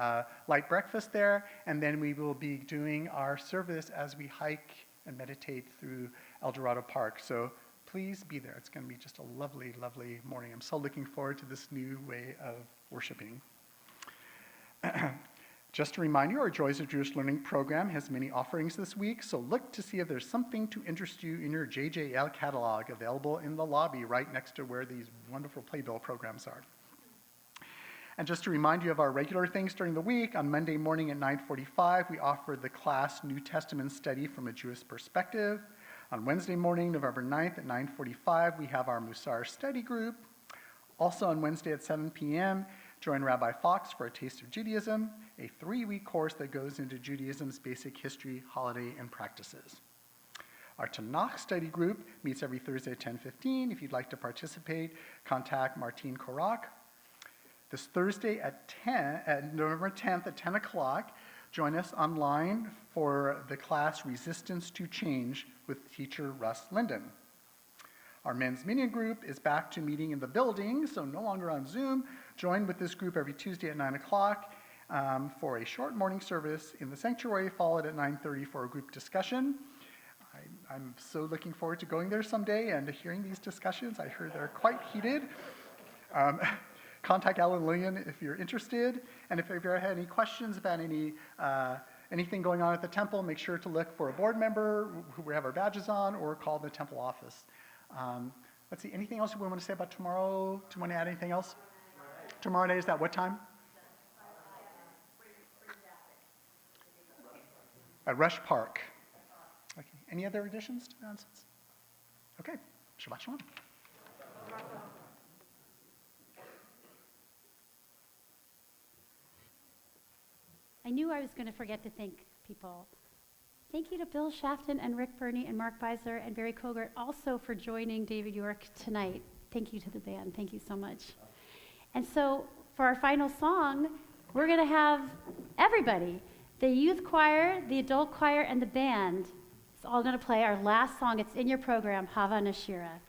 light breakfast there, and then we will be doing our service as we hike and meditate through El Dorado Park. So please be there. It's going to be just a lovely, lovely morning. I'm so looking forward to this new way of worshiping. Just to remind you, our Joys of Jewish Learning program has many offerings this week, so look to see if there's something to interest you in your JJL catalog available in the lobby right next to where these wonderful playbill programs are. And just to remind you of our regular things during the week, on Monday morning at 9:45, we offer the class New Testament Study from a Jewish Perspective. On Wednesday morning, November 9th at 9:45, we have our Musar study group. Also on Wednesday at 7 p.m., join Rabbi Fox for a Taste of Judaism, a 3-week course that goes into Judaism's basic history, holiday, and practices. Our Tanakh study group meets every Thursday at 10:15. If you'd like to participate, contact Martine Korak. This Thursday at November 10th at 10 o'clock, join us online for the class Resistance to Change with teacher Russ Linden. Our men's meeting group is back to meeting in the building, so no longer on Zoom. Join with this group every Tuesday at 9 o'clock for a short morning service in the sanctuary, followed at 9:30 for a group discussion. I'm so looking forward to going there someday and hearing these discussions. I heard they're quite heated. Contact Alan Lillian if you're interested. And if you've ever had any questions about anything going on at the temple, make sure to look for a board member who we have our badges on or call the temple office. Let's see, anything else we want to say about tomorrow? Do you want to add anything else? Tomorrow night is at what time? At Rush Park. Okay. Any other additions to the announcements? Okay. Shabbat Shalom. I knew I was going to forget to thank people. Thank you to Bill Shafton and Rick Burney and Mark Beisler and Barry Kogart also for joining David York tonight. Thank you to the band. Thank you so much. And so for our final song, we're going to have everybody, the youth choir, the adult choir, and the band. It's all going to play our last song. It's in your program, Hava Nashira. Shira,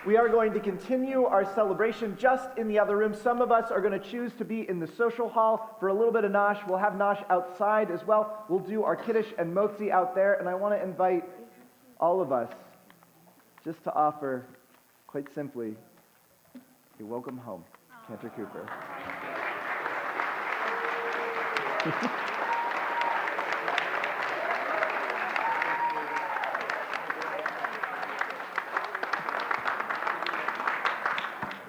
We are going to continue our celebration just in the other room. Some of us are going to choose to be in the social hall for a little bit of nosh. We'll have nosh outside as well. We'll do our kiddush and motzi out there. And I want to invite all of us just to offer, quite simply, a welcome home, Cantor Cooper.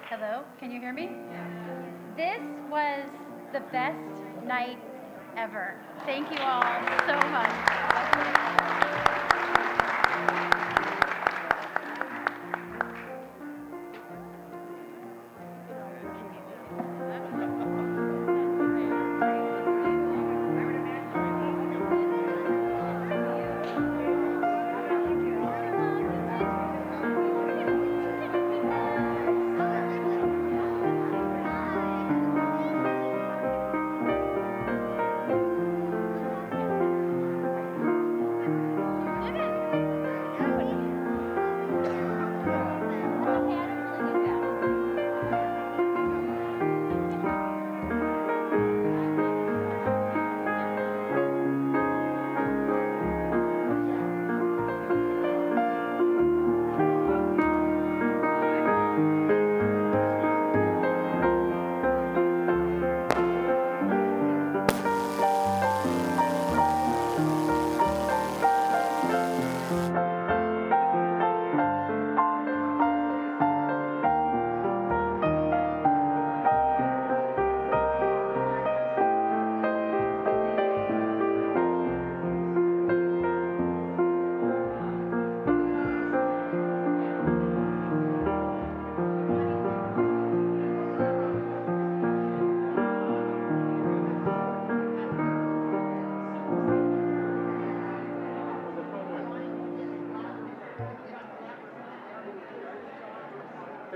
Hello, can you hear me? This was the best night ever. Thank you all so much.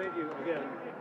Thank you again.